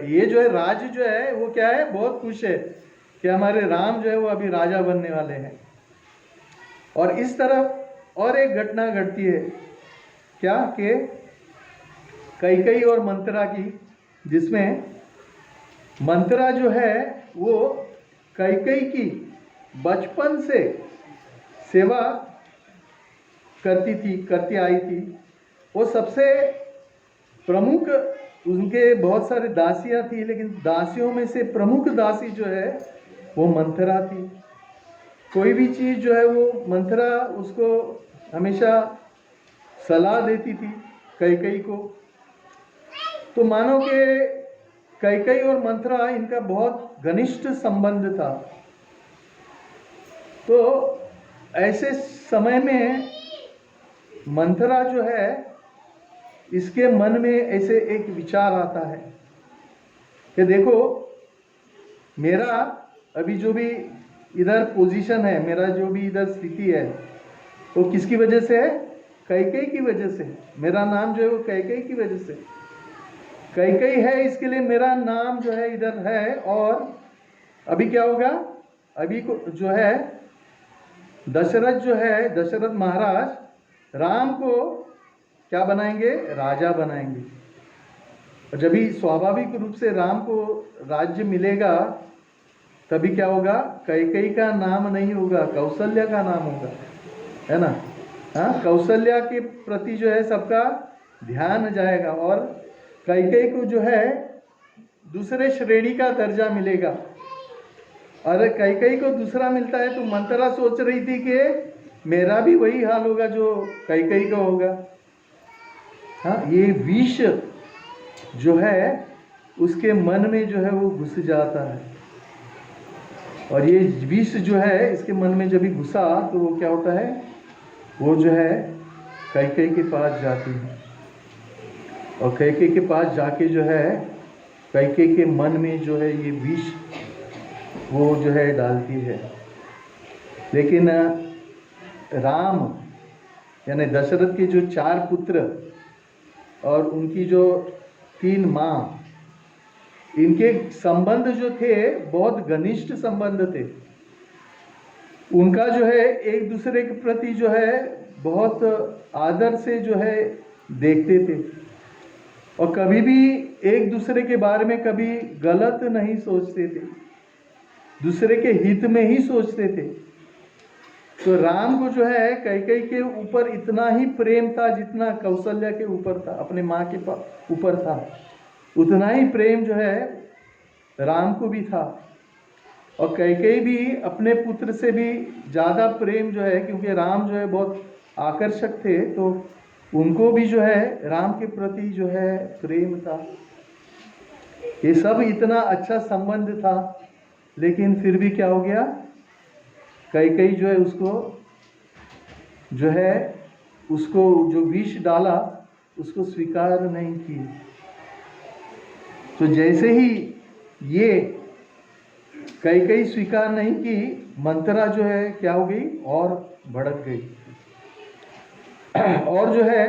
ये जो है राज जो है वो क्या है, बहुत खुश है कि हमारे राम जो है वो अभी राजा बनने वाले हैं। और इस तरफ और एक घटना घटती है, क्या कि कैकेयी और मंत्रा की, जिसमें मंत्रा जो है वो कैकेयी की बचपन से सेवा करती आई थी। वो सबसे प्रमुख, उनके बहुत सारे दासियां थी, लेकिन दासियों में से प्रमुख दासी जो है वो मंथरा थी। कोई भी चीज़ जो है वो मंथरा उसको हमेशा सलाह देती थी कैकेयी को। तो मानो कि कैकेयी और मंथरा इनका बहुत घनिष्ठ संबंध था। तो ऐसे समय में मंथरा जो है, इसके मन में ऐसे एक विचार आता है कि देखो, मेरा अभी जो भी इधर पोजीशन है, मेरा जो भी इधर स्थिति है, वो किसकी वजह से है, कैकेयी की वजह से। मेरा नाम जो है वो कैकेयी की वजह से, कैकेयी है इसके लिए मेरा नाम जो है इधर है। और अभी क्या होगा, अभी को जो है दशरथ जो है, दशरथ महाराज राम को क्या बनाएंगे, राजा बनाएंगे। और जब भी स्वाभाविक रूप से राम को राज्य मिलेगा, तभी क्या होगा, कैकेयी का नाम नहीं होगा, कौशल्या का नाम होगा, है ना। हाँ, कौशल्या के प्रति जो है सबका ध्यान जाएगा और कैकेयी को जो है दूसरे श्रेणी का दर्जा मिलेगा। और कैकेयी को दूसरा मिलता है तो मंथरा सोच रही थी कि मेरा भी वही हाल होगा जो कैकेयी का होगा। हाँ, ये विष जो है उसके मन में जो है वो घुस जाता है। और ये विष जो है इसके मन में जब भी घुसा तो वो क्या होता है, वो जो है कैकेयी के पास जाती है। और कैकेयी के पास जाके जो है कैकेयी के मन में जो है ये विष वो जो है डालती है। लेकिन राम यानी दशरथ के जो 4 पुत्र और उनकी जो 3 माँ, इनके संबंध जो थे बहुत घनिष्ठ संबंध थे। उनका जो है एक दूसरे के प्रति जो है बहुत आदर से जो है देखते थे और कभी भी एक दूसरे के बारे में कभी गलत नहीं सोचते थे, दूसरे के हित में ही सोचते थे। तो राम को जो है कैकेयी के ऊपर इतना ही प्रेम था जितना कौशल्या के ऊपर था, अपने माँ के ऊपर था, उतना ही प्रेम जो है राम को भी था। और कैकेयी भी अपने पुत्र से भी ज़्यादा प्रेम जो है, क्योंकि राम जो है बहुत आकर्षक थे, तो उनको भी जो है राम के प्रति जो है प्रेम था। ये सब इतना अच्छा संबंध था, लेकिन फिर भी क्या हो गया, कैकेयी जो है उसको जो है उसको जो विष डाला उसको स्वीकार नहीं की। तो जैसे ही ये कैकेयी स्वीकार नहीं की, मंथरा जो है क्या हो गई, और भड़क गई और जो है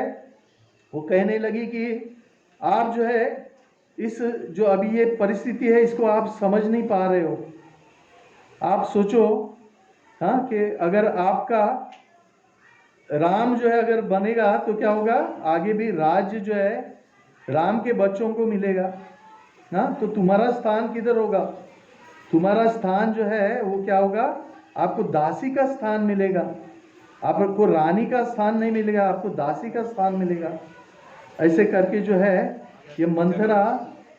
वो कहने लगी कि आप जो है इस जो अभी ये परिस्थिति है इसको आप समझ नहीं पा रहे हो। आप सोचो, हाँ, कि अगर आपका राम जो है अगर बनेगा तो क्या होगा, आगे भी राज्य जो है राम के बच्चों को मिलेगा। हाँ, तो तुम्हारा स्थान किधर होगा, तुम्हारा स्थान जो है वो क्या होगा, आपको दासी का स्थान मिलेगा, आपको रानी का स्थान नहीं मिलेगा, आपको दासी का स्थान मिलेगा। ऐसे करके जो है ये मंथरा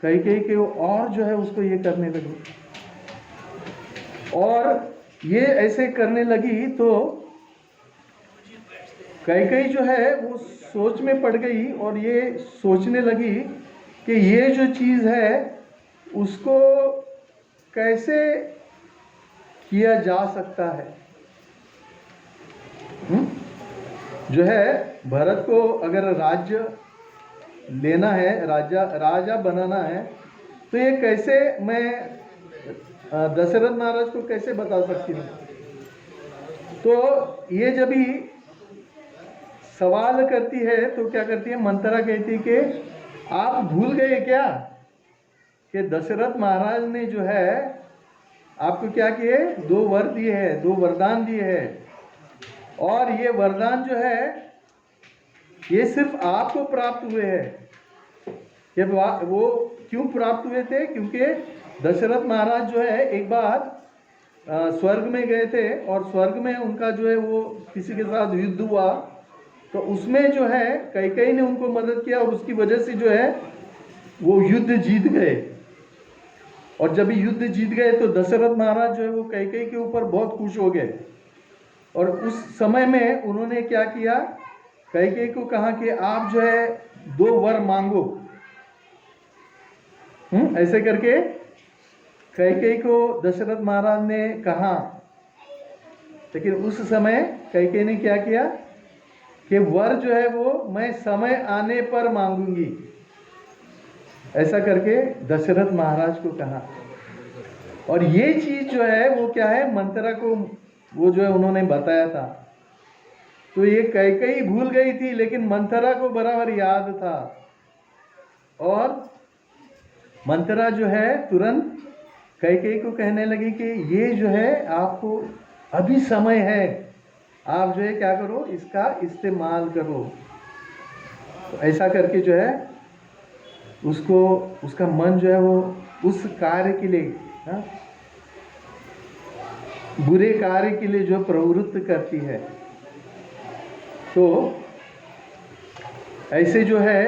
कैकेयी के और जो है उसको ये करने लगी। और ये ऐसे करने लगी तो कैकेयी जो है वो सोच में पड़ गई और ये सोचने लगी कि ये जो चीज़ है उसको कैसे किया जा सकता है। जो है भरत को अगर राज्य लेना है, राजा बनाना है, तो ये कैसे मैं दशरथ महाराज को कैसे बता सकती हूँ। तो ये जब भी सवाल करती है तो क्या करती है, मंथरा कहती है कि आप भूल गए क्या कि दशरथ महाराज ने जो है आपको क्या किए, 2 वर दिए हैं, 2 वरदान दिए हैं, और ये वरदान जो है ये सिर्फ आपको प्राप्त हुए हैं। ये वो क्यों प्राप्त हुए थे, क्योंकि दशरथ महाराज जो है एक बार स्वर्ग में गए थे और स्वर्ग में उनका जो है वो किसी के साथ युद्ध हुआ, तो उसमें जो है कैकेयी ने उनको मदद किया और उसकी वजह से जो है वो युद्ध जीत गए। और जब युद्ध जीत गए तो दशरथ महाराज जो है वो कैकेयी के ऊपर बहुत खुश हो गए, और उस समय में उन्होंने क्या किया, कैकेयी को कहा कि आप जो है 2 वर मांगो। ऐसे करके कैकेयी को दशरथ महाराज ने कहा, लेकिन उस समय कैकेयी ने क्या किया कि वर जो है वो मैं समय आने पर मांगूंगी, ऐसा करके दशरथ महाराज को कहा। और ये चीज जो है वो क्या है, मंथरा को वो जो है उन्होंने बताया था। तो ये कैकेयी भूल गई थी, लेकिन मंथरा को बराबर याद था, और मंथरा जो है तुरंत कैकेयी को कहने लगी कि ये जो है आपको अभी समय है, आप जो है क्या करो, इसका इस्तेमाल करो। तो ऐसा करके जो है उसको, उसका मन जो है वो उस कार्य के लिए, बुरे कार्य के लिए जो प्रवृत्त करती है। तो ऐसे जो है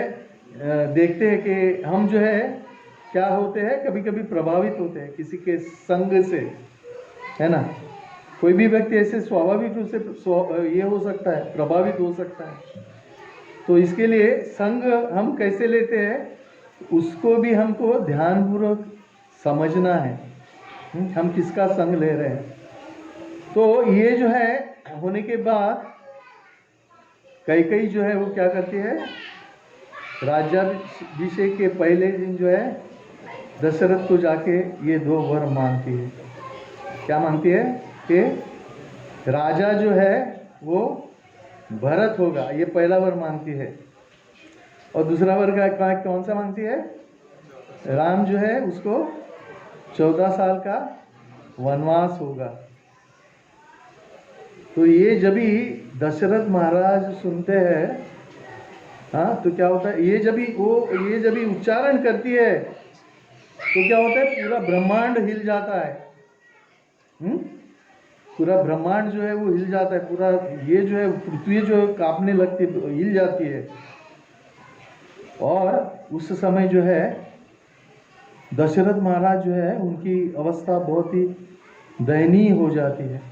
देखते हैं कि हम जो है क्या होते हैं, कभी कभी प्रभावित होते हैं किसी के संग से, है ना। कोई भी व्यक्ति ऐसे स्वाभाविक रूप से ये हो सकता है, प्रभावित हो सकता है। तो इसके लिए संग हम कैसे लेते हैं उसको भी हमको ध्यानपूर्वक समझना है, हम किसका संग ले रहे हैं। तो ये जो है होने के बाद कैकेयी जो है वो क्या करती है, राज्याभिषेक के पहले दिन जो है दशरथ को जाके ये 2 वर मांगती है। क्या मांगती है कि राजा जो है वो भरत होगा, ये पहला वर मांगती है। और दूसरा वर का कौन सा मांगती है, राम जो है उसको 14 साल का वनवास होगा। तो ये जब ही दशरथ महाराज सुनते हैं, हाँ, तो क्या होता है, ये जब ही उच्चारण करती है तो क्या होता है, पूरा ब्रह्मांड हिल जाता है। पूरा ब्रह्मांड जो है वो हिल जाता है, पूरा ये जो है पृथ्वी जो है कांपने लगती है, हिल जाती है। और उस समय जो है दशरथ महाराज जो है उनकी अवस्था बहुत ही दयनीय हो जाती है,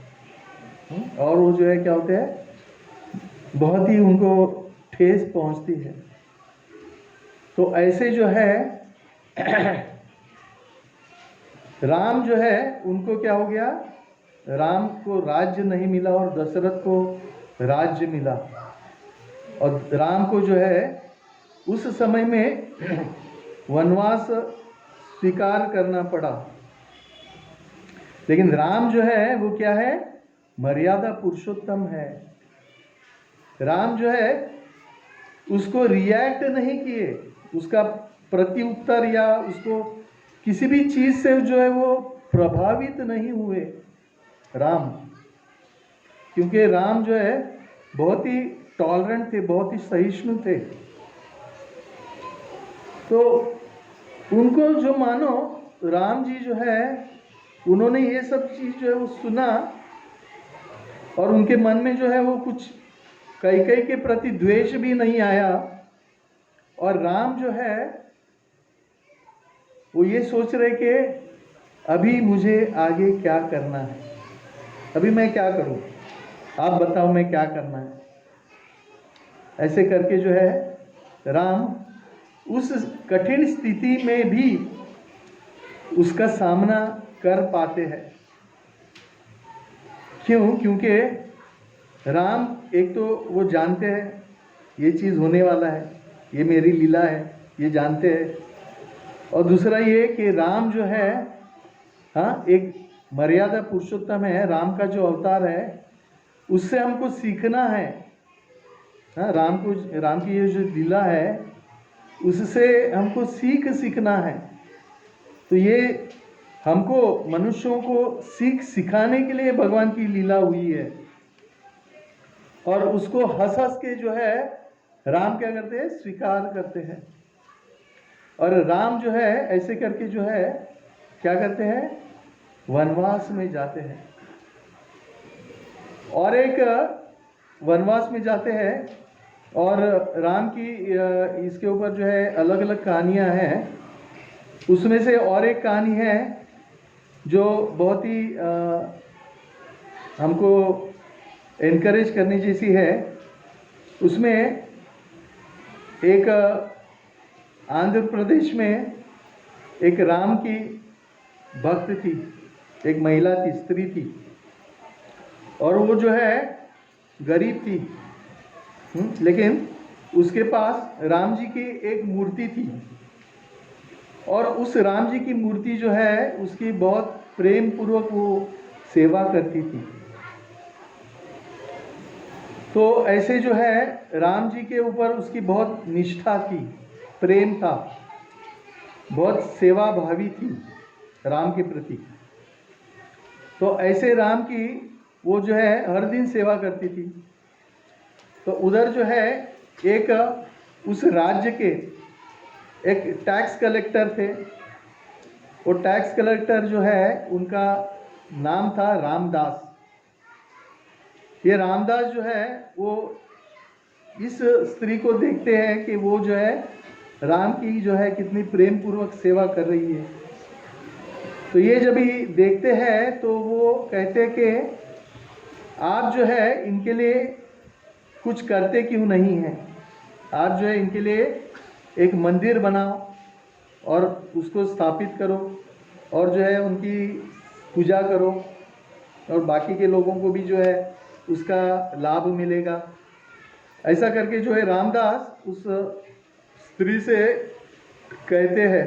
और वो जो है क्या होते हैं, बहुत ही उनको ठेस पहुंचती है। तो ऐसे जो है राम जो है उनको क्या हो गया, राम को राज्य नहीं मिला और दशरथ को राज्य मिला। और राम को जो है उस समय में वनवास स्वीकार करना पड़ा। लेकिन राम जो है वो क्या है, मर्यादा पुरुषोत्तम है। राम जो है उसको रिएक्ट नहीं किए, उसका प्रत्युत्तर या उसको किसी भी चीज से जो है वो प्रभावित नहीं हुए राम, क्योंकि राम जो है बहुत ही टॉलरेंट थे, बहुत ही सहिष्णु थे। तो उनको जो मानो राम जी जो है उन्होंने ये सब चीज जो है वो सुना, और उनके मन में जो है वो कुछ कैकेयी के प्रति द्वेष भी नहीं आया। और राम जो है वो ये सोच रहे कि अभी मुझे आगे क्या करना है, अभी मैं क्या करूं, आप बताओ मैं क्या करना है। ऐसे करके जो है राम उस कठिन स्थिति में भी उसका सामना कर पाते हैं। क्यों? क्योंकि राम एक तो वो जानते हैं ये चीज़ होने वाला है, ये मेरी लीला है, ये जानते हैं। और दूसरा ये कि राम जो है, हाँ, एक मर्यादा पुरुषोत्तम है। राम का जो अवतार है उससे हमको सीखना है। हाँ, राम की ये जो लीला है उससे हमको सीखना है। तो ये हमको मनुष्यों को सिखाने के लिए भगवान की लीला हुई है। और उसको हंस हंस के जो है राम क्या करते हैं, स्वीकार करते हैं। और राम जो है ऐसे करके जो है क्या करते हैं, वनवास में जाते हैं। और एक वनवास में जाते हैं। और राम की इसके ऊपर जो है अलग अलग कहानियां हैं। उसमें से और एक कहानी है जो बहुत ही हमको एनकरेज करने जैसी है। उसमें एक आंध्र प्रदेश में एक राम की भक्त थी, एक महिला थी, स्त्री थी। और वो जो है गरीब थी, लेकिन उसके पास राम जी की एक मूर्ति थी। और उस राम जी की मूर्ति जो है उसकी बहुत प्रेम पूर्वक वो सेवा करती थी। तो ऐसे जो है राम जी के ऊपर उसकी बहुत निष्ठा थी, प्रेम था, बहुत सेवा भावी थी राम के प्रति। तो ऐसे राम की वो जो है हर दिन सेवा करती थी। तो उधर जो है एक उस राज्य के एक टैक्स कलेक्टर थे। वो टैक्स कलेक्टर जो है उनका नाम था रामदास। ये रामदास जो है वो इस स्त्री को देखते हैं कि वो जो है राम की जो है कितनी प्रेम पूर्वक सेवा कर रही है। तो ये जब ही देखते हैं तो वो कहते कि आप जो है इनके लिए कुछ करते क्यों नहीं हैं, आप जो है इनके लिए एक मंदिर बनाओ और उसको स्थापित करो और जो है उनकी पूजा करो और बाकी के लोगों को भी जो है उसका लाभ मिलेगा। ऐसा करके जो है रामदास उस स्त्री से कहते हैं।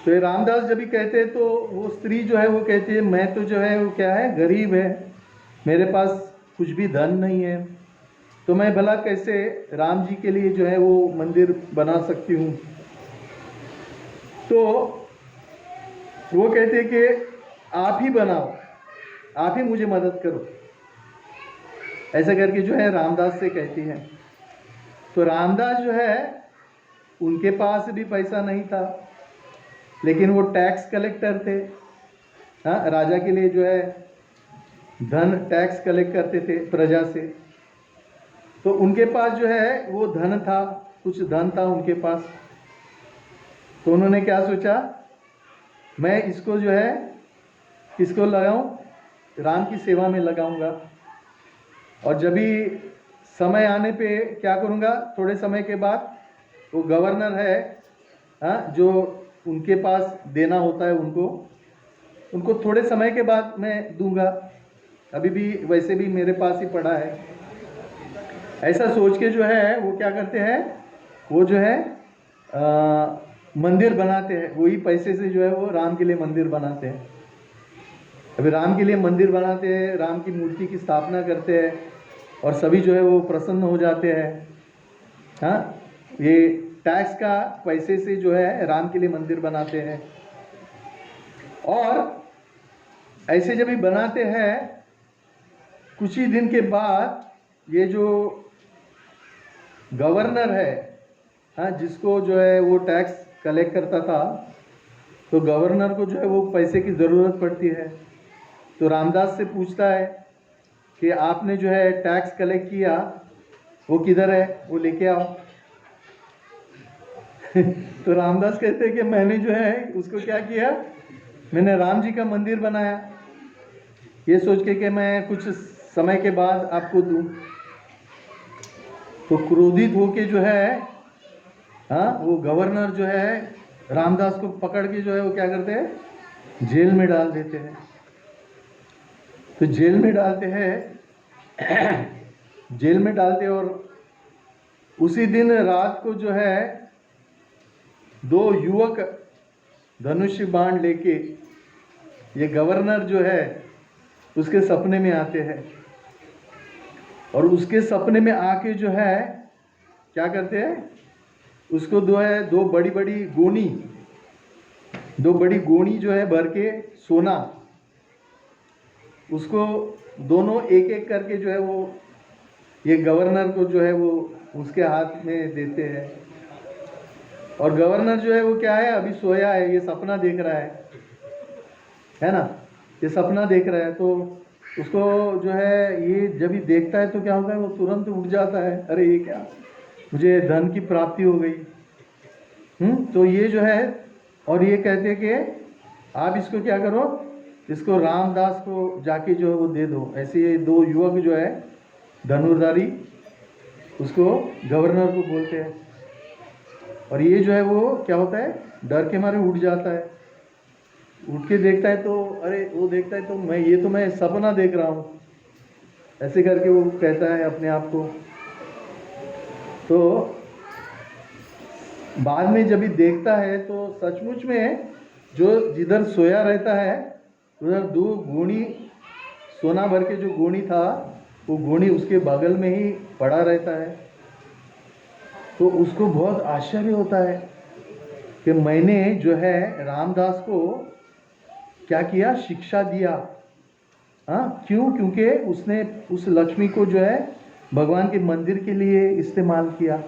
तो ये रामदास जब भी कहते हैं तो वो स्त्री जो है वो कहती है मैं तो जो है वो क्या है, गरीब है, मेरे पास कुछ भी धन नहीं है, तो मैं भला कैसे राम जी के लिए जो है वो मंदिर बना सकती हूँ। तो वो कहते हैं कि आप ही बनाओ, आप ही मुझे मदद करो। ऐसा करके जो है रामदास से कहती है। तो रामदास जो है उनके पास भी पैसा नहीं था, लेकिन वो टैक्स कलेक्टर थे। हाँ, राजा के लिए जो है धन टैक्स कलेक्ट करते थे प्रजा से। तो उनके पास जो है वो धन था, कुछ धन था उनके पास। तो उन्होंने क्या सोचा, मैं इसको जो है किसको लगाऊं, राम की सेवा में लगाऊंगा। और जब भी समय आने पे क्या करूंगा, थोड़े समय के बाद वो गवर्नर है, हाँ, जो उनके पास देना होता है उनको थोड़े समय के बाद मैं दूंगा, अभी भी वैसे भी मेरे पास ही पड़ा है। ऐसा सोच के जो है वो क्या करते हैं, वो जो है मंदिर बनाते हैं। वही पैसे से जो है वो राम के लिए मंदिर बनाते हैं। अभी राम के लिए मंदिर बनाते हैं, राम की मूर्ति की स्थापना करते हैं और सभी जो है वो प्रसन्न हो जाते हैं। हाँ, ये टैक्स का पैसे से जो है राम के लिए मंदिर बनाते हैं। और ऐसे जब भी बनाते हैं कुछ ही दिन के बाद ये जो गवर्नर है, हाँ, जिसको जो है वो टैक्स कलेक्ट करता था, तो गवर्नर को जो है वो पैसे की ज़रूरत पड़ती है। तो रामदास से पूछता है कि आपने जो है टैक्स कलेक्ट किया वो किधर है, वो लेके आओ। तो रामदास कहते हैं कि मैंने जो है उसको क्या किया, मैंने राम जी का मंदिर बनाया ये सोच के कि मैं कुछ समय के बाद आपको दूं। तो क्रोधित होके जो है वो गवर्नर जो है रामदास को पकड़ के जो है वो क्या करते हैं, जेल में डाल देते हैं। तो जेल में डालते हैं जेल में डालते, और उसी दिन रात को जो है 2 युवक धनुष्य बाण लेके ये गवर्नर जो है उसके सपने में आते हैं, और उसके सपने में आके जो है क्या करते हैं, उसको दो बड़ी बड़ी गोनी जो है भर के सोना, उसको दोनों एक एक करके जो है वो ये गवर्नर को जो है वो उसके हाथ में देते हैं। और गवर्नर जो है वो क्या है, अभी सोया है, ये सपना देख रहा है ना, ये सपना देख रहा है। तो उसको जो है ये जब ही देखता है तो क्या होता है, वो तुरंत उठ जाता है, अरे ये क्या, मुझे धन की प्राप्ति हो गई। तो ये जो है, और ये कहते हैं कि आप इसको क्या करो, इसको रामदास को जाके जो है वो दे दो। ऐसे ये 2 युवक जो है धनुर्धारी उसको गवर्नर को बोलते हैं, और ये जो है वो क्या होता है, डर के मारे उठ जाता है। उठ के देखता है तो अरे, वो देखता है तो मैं सपना देख रहा हूँ, ऐसे करके वो कहता है अपने आप को। तो बाद में जब भी देखता है तो सचमुच में जो जिधर सोया रहता है उधर 2 गोनी सोना भर के जो गोनी था, वो गोनी उसके बगल में ही पड़ा रहता है। तो उसको बहुत आश्चर्य होता है कि मैंने जो है रामदास को क्या किया, शिक्षा दिया। क्यों? क्योंकि उसने उस लक्ष्मी को जो है भगवान के मंदिर के लिए इस्तेमाल किया,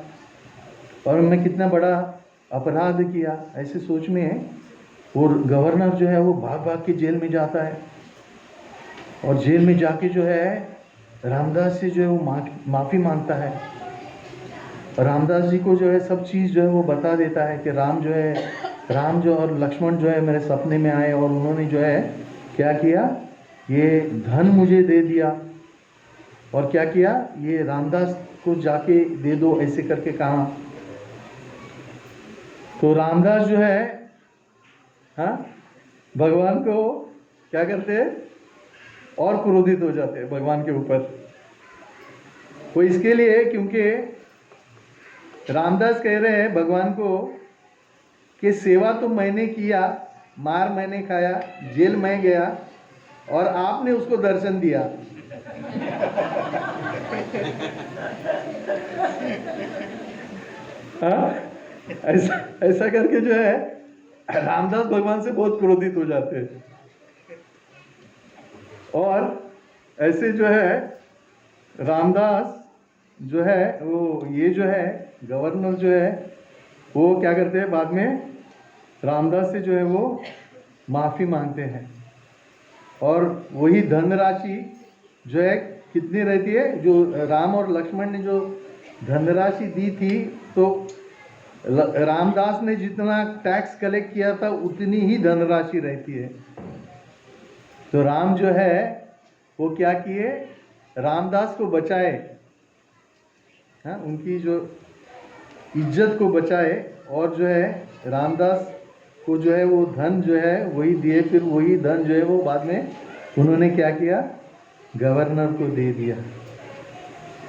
और मैं कितना बड़ा अपराध किया। ऐसे सोच में वो गवर्नर जो है वो भाग भाग के जेल में जाता है, और जेल में जाके जो है रामदास से जो है वो माफ़ी मांगता है। रामदास जी को जो है सब चीज़ जो है वो बता देता है कि राम जो और लक्ष्मण जो है मेरे सपने में आए, और उन्होंने जो है क्या किया, ये धन मुझे दे दिया, और क्या किया, ये रामदास को जाके दे दो, ऐसे करके कहा। तो रामदास जो है भगवान को क्या करते हैं, और क्रोधित हो जाते हैं भगवान के ऊपर। वो इसके लिए क्योंकि रामदास कह रहे हैं भगवान को कि सेवा तो मैंने किया, मार मैंने खाया, जेल में गया, और आपने उसको दर्शन दिया। ऐसा करके जो है रामदास भगवान से बहुत क्रोधित हो जाते हैं। और ऐसे जो है रामदास जो है वो ये जो है गवर्नर जो है वो क्या करते हैं, बाद में रामदास से जो है वो माफ़ी मांगते हैं, और वही धनराशि जो है कितनी रहती है, जो राम और लक्ष्मण ने जो धनराशि दी थी, तो रामदास ने जितना टैक्स कलेक्ट किया था उतनी ही धनराशि रहती है। तो राम जो है वो क्या किए, रामदास को बचाए, उनकी जो इज्जत को बचाए, और जो है रामदास को जो है वो धन जो है वही दिए। फिर वही धन जो है वो बाद में उन्होंने क्या किया, गवर्नर को दे दिया।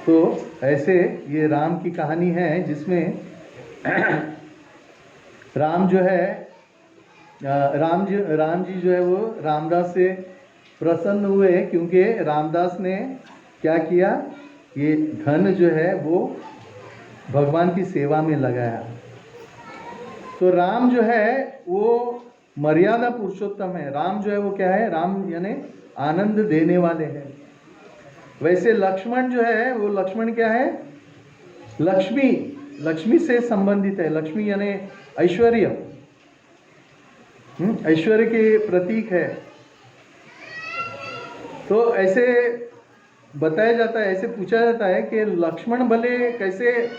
तो ऐसे ये राम की कहानी है जिसमें राम जो है राम जी जो है वो रामदास से प्रसन्न हुए, क्योंकि रामदास ने क्या किया, ये धन जो है वो भगवान की सेवा में लगाया। तो राम जो है वो मर्यादा पुरुषोत्तम है। राम जो है वो क्या है, राम यानी आनंद देने वाले हैं। वैसे लक्ष्मण जो है वो लक्ष्मण क्या है, लक्ष्मी से संबंधित है। लक्ष्मी यानी ऐश्वर्य, ऐश्वर्य के प्रतीक है। तो ऐसे बताया जाता है, ऐसे पूछा जाता है कि लक्ष्मण भले कैसे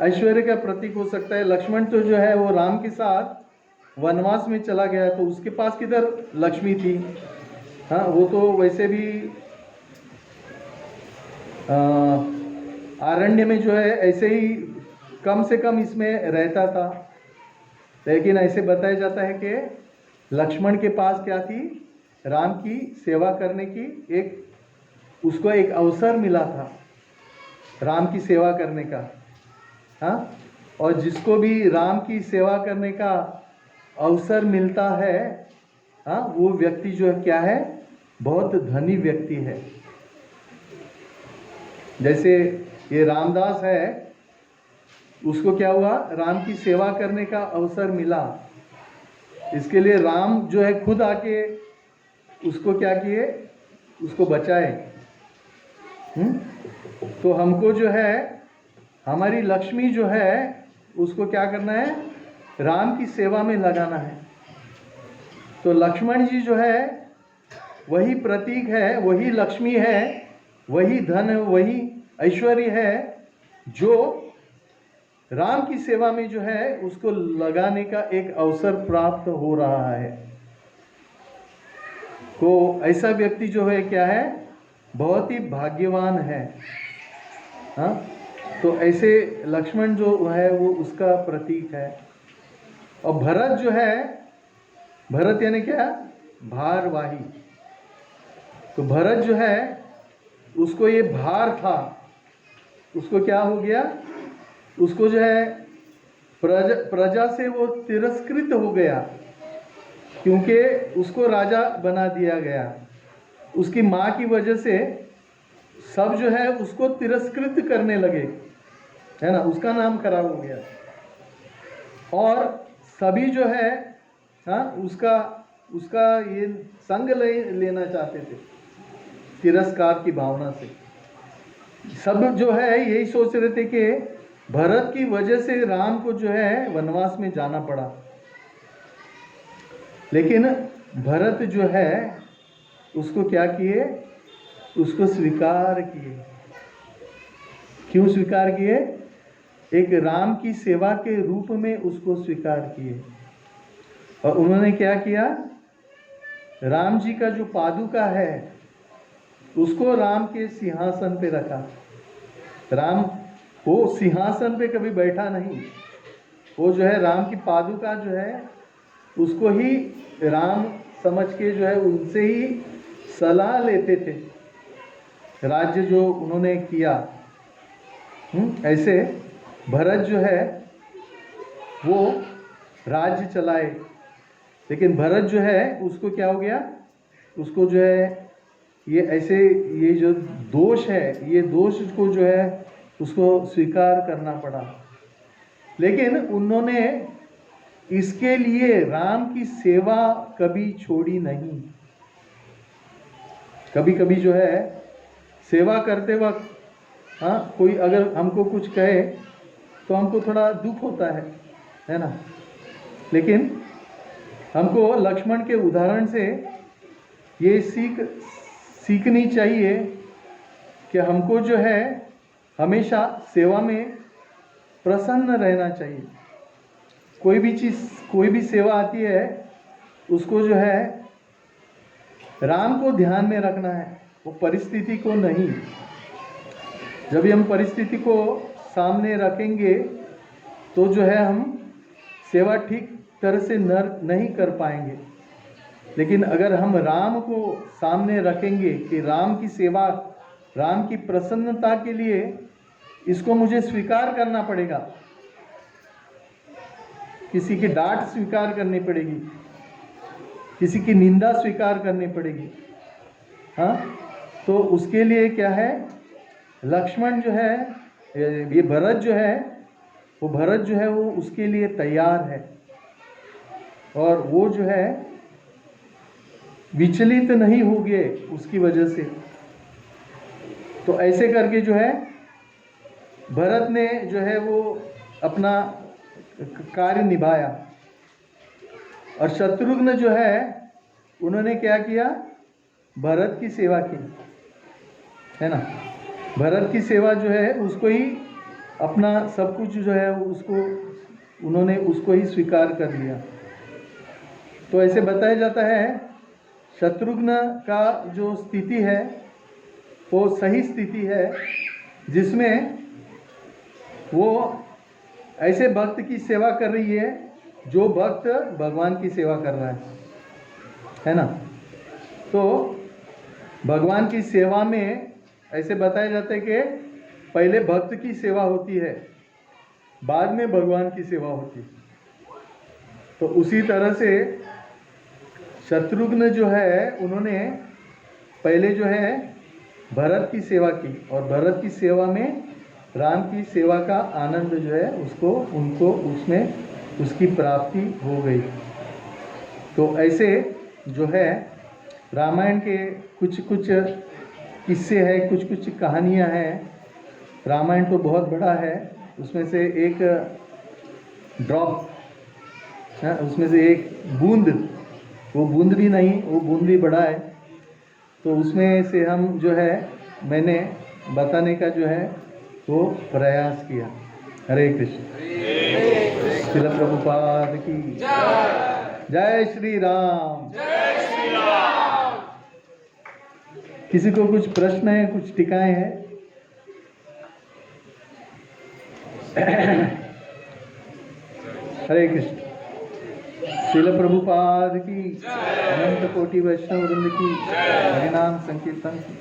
ऐश्वर्य का प्रतीक हो सकता है। लक्ष्मण तो जो है वो राम के साथ वनवास में चला गया, तो उसके पास किधर लक्ष्मी थी। वो तो वैसे भी अरण्य में जो है ऐसे ही कम से कम इसमें रहता था, लेकिन ऐसे बताया जाता है कि लक्ष्मण के पास क्या थी, राम की सेवा करने की उसको एक अवसर मिला था राम की सेवा करने का। हाँ, और जिसको भी राम की सेवा करने का अवसर मिलता है, हाँ, वो व्यक्ति जो है क्या है, बहुत धनी व्यक्ति है। जैसे ये रामदास है, उसको क्या हुआ, राम की सेवा करने का अवसर मिला, इसके लिए राम जो है खुद आके उसको क्या किए, उसको बचाए। तो हमको जो है, हमारी लक्ष्मी जो है, उसको क्या करना है, राम की सेवा में लगाना है। तो लक्ष्मण जी जो है वही प्रतीक है, वही लक्ष्मी है, वही धन, वही ऐश्वर्य है जो राम की सेवा में जो है उसको लगाने का एक अवसर प्राप्त हो रहा है। तो ऐसा व्यक्ति जो है क्या है, बहुत ही भाग्यवान है। हाँ, तो ऐसे लक्ष्मण जो है वो उसका प्रतीक है। और भरत जो है, भरत यानी क्या, भारवाही। तो भरत जो है उसको ये भार था, उसको क्या हो गया, उसको जो है प्रजा से वो तिरस्कृत हो गया, क्योंकि उसको राजा बना दिया गया। उसकी माँ की वजह से सब जो है उसको तिरस्कृत करने लगे, है ना, उसका नाम खराब हो गया। और सभी जो है, हाँ, उसका ये संग लेना चाहते थे, तिरस्कार की भावना से। सब जो है यही सोच रहे थे कि भरत की वजह से राम को जो है वनवास में जाना पड़ा। लेकिन भरत जो है उसको क्या किए, उसको स्वीकार किए। क्यों स्वीकार किए, एक राम की सेवा के रूप में उसको स्वीकार किए। और उन्होंने क्या किया, राम जी का जो पादुका है उसको राम के सिंहासन पे रखा। राम वो सिंहासन पे कभी बैठा नहीं, वो जो है राम की पादुका जो है उसको ही राम समझ के जो है उनसे ही सलाह लेते थे। राज्य जो उन्होंने किया, ऐसे भरत जो है वो राज्य चलाए। लेकिन भरत जो है उसको क्या हो गया, उसको जो है ये जो दोष है, ये दोष को जो है उसको स्वीकार करना पड़ा। लेकिन उन्होंने इसके लिए राम की सेवा कभी छोड़ी नहीं। कभी कभी जो है सेवा करते वक्त, हाँ, कोई अगर हमको कुछ कहे तो हमको थोड़ा दुख होता है ना। लेकिन हमको लक्ष्मण के उदाहरण से ये सीखनी चाहिए कि हमको जो है हमेशा सेवा में प्रसन्न रहना चाहिए। कोई भी चीज़, कोई भी सेवा आती है उसको जो है राम को ध्यान में रखना है, वो परिस्थिति को नहीं। जब हम परिस्थिति को सामने रखेंगे तो जो है हम सेवा ठीक तरह से नहीं कर पाएंगे। लेकिन अगर हम राम को सामने रखेंगे कि राम की सेवा, राम की प्रसन्नता के लिए इसको मुझे स्वीकार करना पड़ेगा, किसी की डांट स्वीकार करनी पड़ेगी, किसी की निंदा स्वीकार करनी पड़ेगी, हाँ, तो उसके लिए क्या है, लक्ष्मण जो है, ये भरत जो है, वो भरत जो है वो उसके लिए तैयार है। और वो जो है विचलित नहीं हो गए उसकी वजह से। तो ऐसे करके जो है भरत ने जो है वो अपना कार्य निभाया। और शत्रुघ्न जो है उन्होंने क्या किया, भरत की सेवा की, है ना। भरत की सेवा जो है उसको ही अपना सब कुछ जो है उन्होंने उसको ही स्वीकार कर लिया। तो ऐसे बताया जाता है शत्रुघ्न का जो स्थिति है वो सही स्थिति है, जिसमें वो ऐसे भक्त की सेवा कर रही है जो भक्त भगवान की सेवा कर रहा है ना। तो भगवान की सेवा में ऐसे बताया जाता है कि पहले भक्त की सेवा होती है, बाद में भगवान की सेवा होती है। तो उसी तरह से शत्रुघ्न जो है उन्होंने पहले जो है भरत की सेवा की, और भरत की सेवा में राम की सेवा का आनंद जो है उनको उसमें उसकी प्राप्ति हो गई। तो ऐसे जो है रामायण के कुछ कुछ किस्से हैं, कुछ कुछ कहानियां हैं। रामायण तो बहुत बड़ा है, उसमें से एक ड्रॉप, उसमें से एक बूंद, वो बूंद भी नहीं, वो बूंद भी बड़ा है। तो उसमें से हम जो है मैंने बताने का जो है वो प्रयास किया। हरे कृष्ण। श्रील प्रभुपाद की जय श्री राम। किसी को कुछ प्रश्न है, कुछ टिकाएं हैं? हरे कृष्ण। श्रील प्रभुपाद की अनंत कोटि वैष्णव वृंद की हरिनाम संकीर्तन की